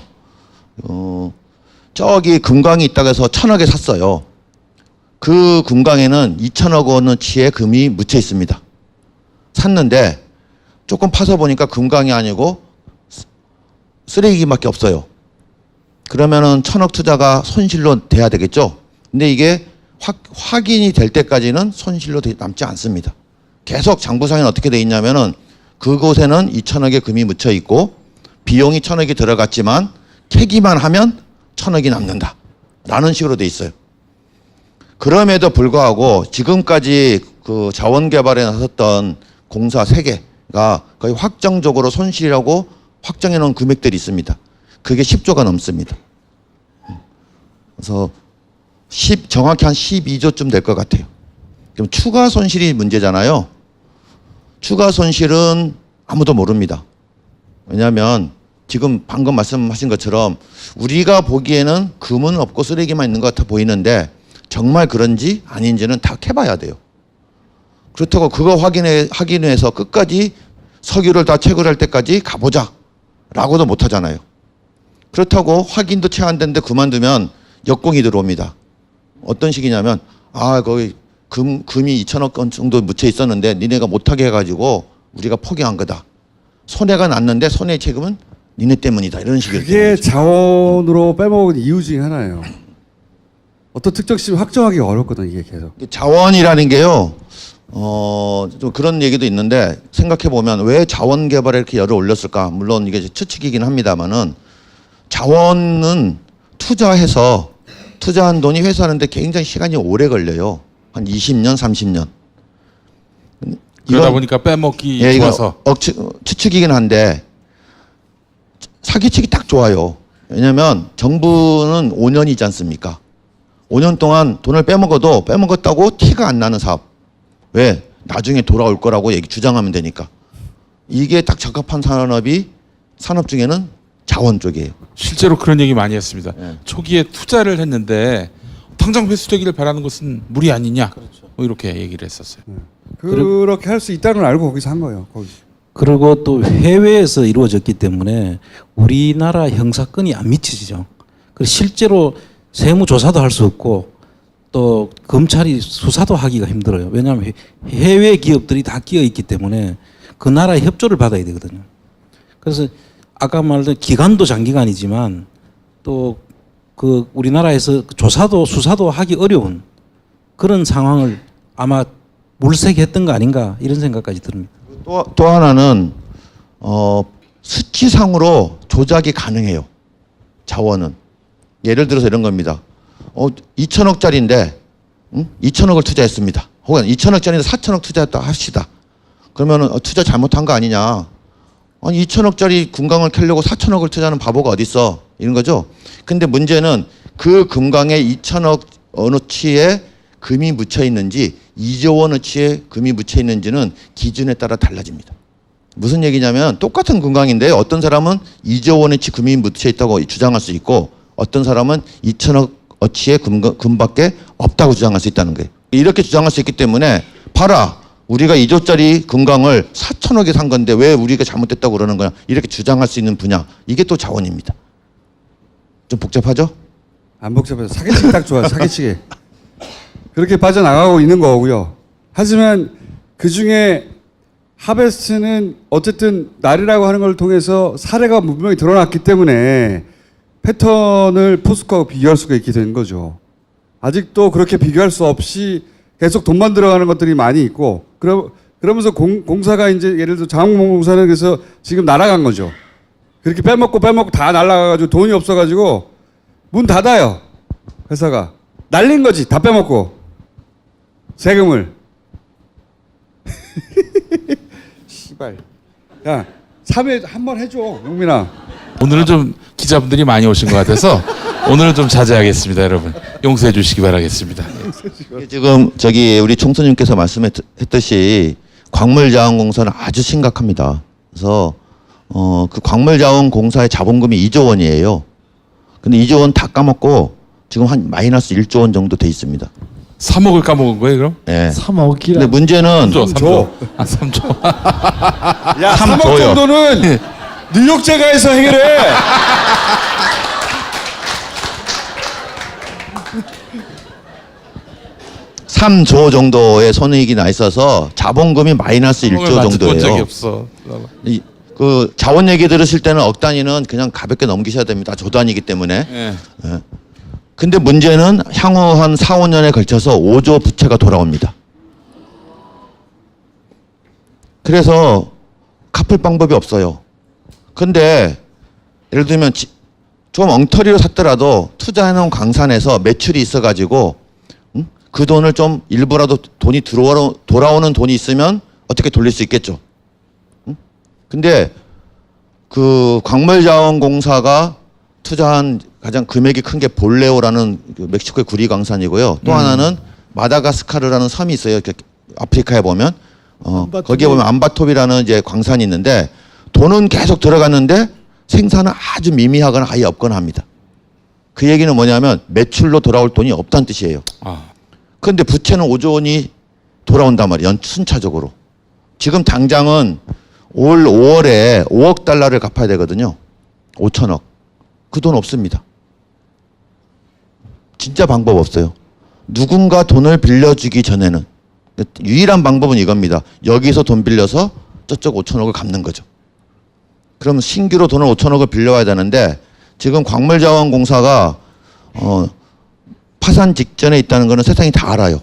저기 금광이 있다고 해서 1,000억에 샀어요. 그 금광에는 2,000억 원어치의 금이 묻혀 있습니다. 샀는데 조금 파서 보니까 금광이 아니고 쓰레기밖에 없어요. 그러면은 1,000억 투자가 손실로 돼야 되겠죠. 근데 이게 확인이 될 때까지는 손실로 남지 않습니다. 계속 장부상에는 어떻게 돼 있냐면은 그곳에는 2,000억의 금이 묻혀 있고 비용이 1,000억이 들어갔지만 캐기만 하면 1,000억이 남는다 라는 식으로 돼 있어요. 그럼에도 불구하고 지금까지 그 자원 개발에 나섰던 공사 3개가 거의 확정적으로 손실이라고 확정해 놓은 금액들이 있습니다. 그게 10조가 넘습니다. 그래서 정확히 한 12조쯤 될 것 같아요. 그럼 추가 손실이 문제잖아요. 추가 손실은 아무도 모릅니다. 왜냐하면 지금 방금 말씀하신 것처럼 우리가 보기에는 금은 없고 쓰레기만 있는 것 같아 보이는데 정말 그런지 아닌지는 다 캐봐야 돼요. 그렇다고 그거 확인해서 끝까지 석유를 다 채굴할 때까지 가보자 라고도 못하잖아요. 그렇다고 확인도 채 안 됐는데 그만두면 역공이 들어옵니다. 어떤 식이냐면 거기 금이 2,000억 원 정도 묻혀 있었는데 니네가 못하게 해가지고 우리가 포기한 거다. 손해가 났는데 손해 책임은 니네 때문이다. 이런 식의. 그게 자원으로 빼먹은 이유 중에 하나예요. 어떤 특정 시점 확정하기가 어렵거든 이게 계속. 자원이라는 게요. 좀 그런 얘기도 있는데 생각해 보면 왜 자원 개발에 이렇게 열을 올렸을까? 물론 이게 추측이긴 합니다만은 자원은 투자한 돈이 회수하는데 굉장히 시간이 오래 걸려요. 한 20년, 30년. 그러다 보니까 빼먹기 좋아서. 추측이긴 한데 사기치기 딱 좋아요. 왜냐하면 정부는 5년이지 않습니까? 5년 동안 돈을 빼먹었다고 티가 안 나는 사업. 왜? 나중에 돌아올 거라고 주장하면 되니까. 이게 딱 적합한 산업 중에는 자원 쪽이에요. 실제로 그런 얘기 많이 했습니다. 네. 초기에 투자를 했는데 당장 회수되기를 바라는 것은 무리 아니냐. 뭐 이렇게 얘기를 했었어요. 그렇게 할 수 있다는 걸 알고 거기서 한 거예요. 거기. 그리고 또 해외에서 이루어졌기 때문에 우리나라 형사권이 안 미치죠. 그래서 실제로 세무조사도 할 수 없고 또 검찰이 수사도 하기가 힘들어요. 왜냐하면 해외 기업들이 다 끼어 있기 때문에 그 나라의 협조를 받아야 되거든요. 그래서 아까 말한 기간도 장기간이지만 또 그 우리나라에서 조사도 수사도 하기 어려운 그런 상황을 아마 물색했던 거 아닌가 이런 생각까지 듭니다. 또 하나는 수치상으로 조작이 가능해요. 자원은. 예를 들어서 이런 겁니다. 2,000억짜리인데 2,000억을 투자했습니다. 혹은 2,000억짜리인데 4,000억 투자했다 합시다. 그러면 투자 잘못한 거 아니냐. 아니 2,000억짜리 금강을 캐려고 4,000억을 투자하는 바보가 어디 있어. 이런 거죠. 근데 문제는 그 금강에 2,000억 어치의 금이 묻혀 있는지 2조 원어치의 금이 묻혀 있는지는 기준에 따라 달라집니다. 무슨 얘기냐면 똑같은 금강인데 어떤 사람은 2조 원어치 금이 묻혀 있다고 주장할 수 있고 어떤 사람은 2,000억 어치의 금밖에 없다고 주장할 수 있다는 거예요. 이렇게 주장할 수 있기 때문에 봐라. 우리가 2조짜리 금강을 4,000억에 산 건데 왜 우리가 잘못됐다고 그러는 거냐. 이렇게 주장할 수 있는 분야. 이게 또 자원입니다. 좀 복잡하죠? 안 복잡해서 사기치기 딱 좋아요. 사기치기. 그렇게 빠져나가고 있는 거고요. 하지만 그중에 하베스트는 어쨌든 날이라고 하는 걸 통해서 사례가 분명히 드러났기 때문에 패턴을 포스코하고 비교할 수가 있게 된 거죠. 아직도 그렇게 비교할 수 없이 계속 돈만 들어가는 것들이 많이 있고 그러면서 공사가 이제 예를 들어 자원공사는 그래서 지금 날아간 거죠. 그렇게 빼먹고 다 날아가가지고 돈이 없어가지고 문 닫아요. 회사가. 날린 거지. 다 빼먹고. 세금을. 씨발. 야, 3회 한 번 해줘, 용민아. 오늘은 좀 기자분들이 많이 오신 것 같아서 오늘은 좀 자제하겠습니다, 여러분. 용서해 주시기 바라겠습니다. 지금 저기 우리 총수님께서 말씀했듯이 광물자원공사는 아주 심각합니다. 그래서 그 광물자원공사의 자본금이 2조 원이에요. 근데 2조 원 다 까먹고 지금 한 마이너스 1조 원 정도 돼 있습니다. 3억을 까먹은 거예요, 그럼? 네. 3억이라. 근데 문제는 3조. 아, 3조. 야, 3억 줘요. 정도는 뉴욕제가에서 해결해. 삼 3조 정도의 손해액이 나 있어서 자본금이 마이너스 1조 본 적이 정도예요. 없어. 그 자원 얘기 들으실 때는 억 단위는 그냥 가볍게 넘기셔야 됩니다. 조 단위이기 때문에. 예. 근데 문제는 향후 한 4, 5년에 걸쳐서 5조 부채가 돌아옵니다. 그래서 갚을 방법이 없어요. 근데 예를 들면 좀 엉터리로 샀더라도 투자해놓은 강산에서 매출이 있어가지고 그 돈을 좀 일부라도 돈이 돌아오는 돈이 있으면 어떻게 돌릴 수 있겠죠. 근데 그 광물자원공사가 투자한 가장 금액이 큰 게 볼레오라는 그 멕시코의 구리 강산이고요. 또 하나는 마다가스카르라는 섬이 있어요. 이렇게 아프리카에 보면 거기에 보면 암바톱이라는 이제 광산이 있는데 돈은 계속 들어갔는데 생산은 아주 미미하거나 아예 없거나 합니다. 그 얘기는 뭐냐면 매출로 돌아올 돈이 없다는 뜻이에요. 그런데 부채는 5조 원이 돌아온단 말이에요. 순차적으로. 지금 당장은 올 5월에 5억 달러를 갚아야 되거든요. 5천억. 그 돈 없습니다. 진짜 방법 없어요. 누군가 돈을 빌려주기 전에는 유일한 방법은 이겁니다. 여기서 돈 빌려서 저쪽 5천억을 갚는 거죠. 그럼 신규로 돈을 5천억을 빌려와야 되는데 지금 광물자원공사가 파산 직전에 있다는 거는 세상이 다 알아요.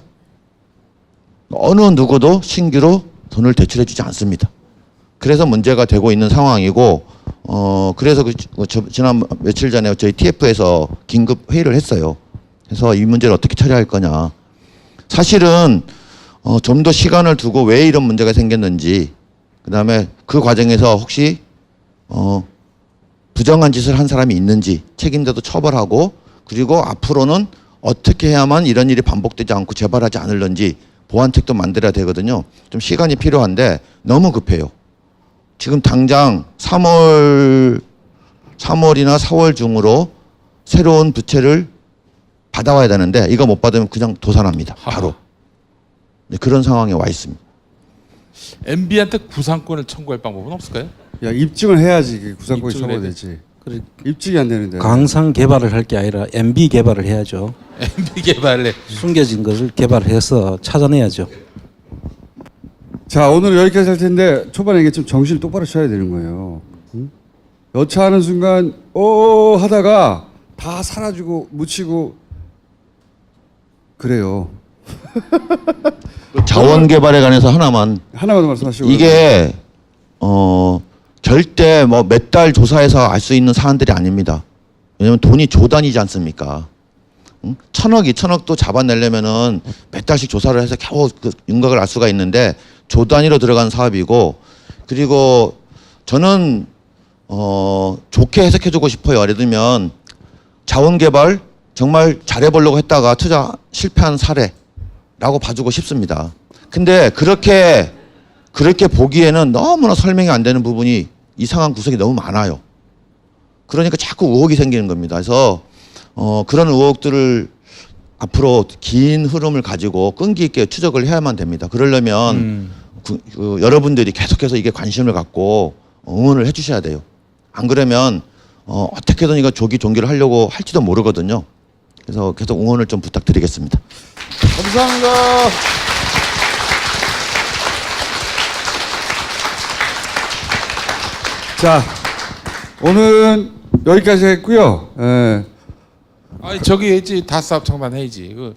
어느 누구도 신규로 돈을 대출해 주지 않습니다. 그래서 문제가 되고 있는 상황이고 그래서 지난 며칠 전에 저희 TF에서 긴급 회의를 했어요. 그래서 이 문제를 어떻게 처리할 거냐. 사실은 좀 더 시간을 두고 왜 이런 문제가 생겼는지, 그다음에 그 과정에서 혹시 부정한 짓을 한 사람이 있는지 책임자도 처벌하고, 그리고 앞으로는 어떻게 해야만 이런 일이 반복되지 않고 재발하지 않을런지 보완책도 만들어야 되거든요. 좀 시간이 필요한데 너무 급해요. 지금 당장 3월이나 4월 중으로 새로운 부채를 받아와야 되는데 이거 못 받으면 그냥 도산합니다. 바로. 네, 그런 상황에 와 있습니다. MB한테 구상권을 청구할 방법은 없을까요? 야, 입증을 해야지 구상권이 입증을 해야 청구되지. 입증이 안 되는데. 강상 개발을 할 게 아니라 MB 개발을 해야죠. MB 개발에 숨겨진 것을 개발해서 찾아내야죠. 자, 오늘 여기까지 할 텐데 초반에 이게 좀 정신을 똑바로 쳐야 되는 거예요. 응? 여차하는 순간 하다가 다 사라지고 묻히고 그래요. 자원 개발에 관해서 하나만 더 말씀하시고. 이게 절대 뭐 몇 달 조사해서 알 수 있는 사안들이 아닙니다. 왜냐하면 돈이 조 단위지 않습니까? 1,000억, 2,000억도 잡아내려면은 몇 달씩 조사를 해서 겨우 그 윤곽을 알 수가 있는데 조 단위로 들어간 사업이고, 그리고 저는 좋게 해석해주고 싶어요. 예를 들면 자원 개발 정말 잘해보려고 했다가 투자 실패한 사례라고 봐주고 싶습니다. 근데 그렇게 보기에는 너무나 설명이 안 되는 부분이 이상한 구석이 너무 많아요. 그러니까 자꾸 의혹이 생기는 겁니다. 그래서 그런 의혹들을 앞으로 긴 흐름을 가지고 끈기 있게 추적을 해야만 됩니다. 그러려면 여러분들이 계속해서 이게 관심을 갖고 응원을 해주셔야 돼요. 안 그러면 어떻게든 이거 조기 종결을 하려고 할지도 모르거든요. 그래서 계속 응원을 좀 부탁드리겠습니다. 감사합니다. 자, 오늘은 여기까지 했고요. 예. 아니 저기 해야지 다스합창만 해야지. 그렇지.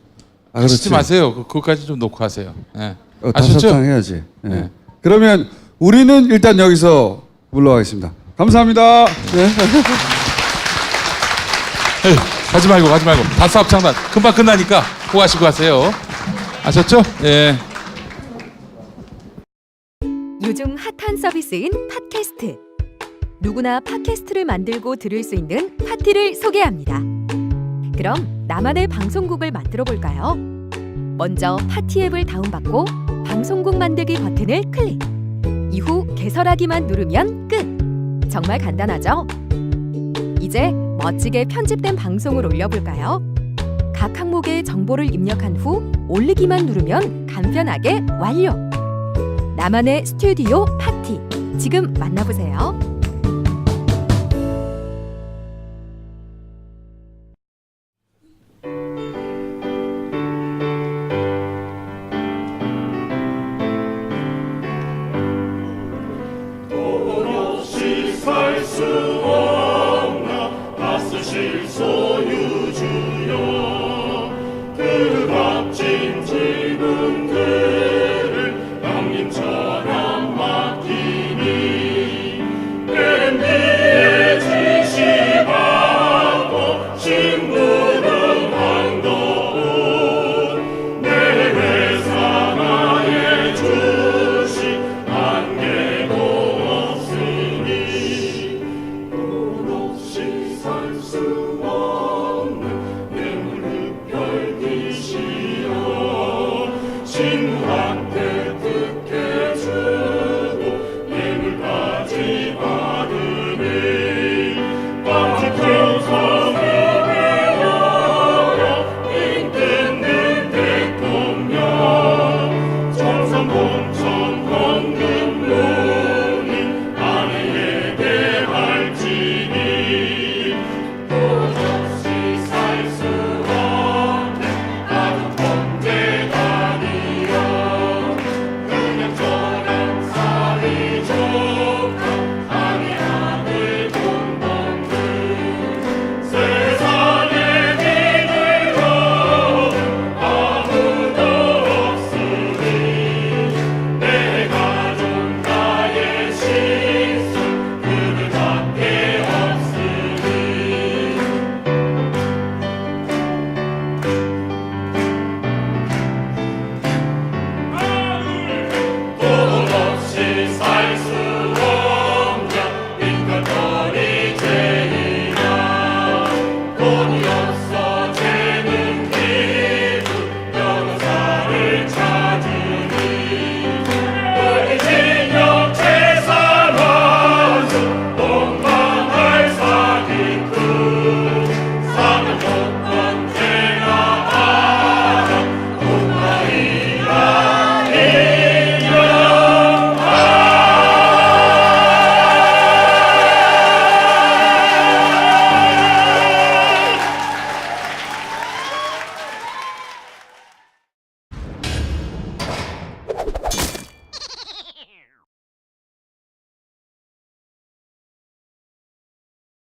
하지 마세요. 그거까지 좀 놓고 하세요. 예. 다섯장 해야지. 예. 네. 그러면 우리는 일단 여기서 물러가겠습니다. 감사합니다. 네. 가지 말고 다수 합창단 금방 끝나니까 꼭 하시고 가세요. 아셨죠? 예. 요즘 핫한 서비스인 팟캐스트. 누구나 팟캐스트를 만들고 들을 수 있는 파티를 소개합니다. 그럼 나만의 방송국을 만들어 볼까요? 먼저 파티 앱을 다운받고 방송국 만들기 버튼을 클릭. 이후 개설하기만 누르면 끝. 정말 간단하죠? 이제 멋지게 편집된 방송을 올려볼까요? 각 항목의 정보를 입력한 후 올리기만 누르면 간편하게 완료. 나만의 스튜디오 파티. 지금 만나보세요. 살 수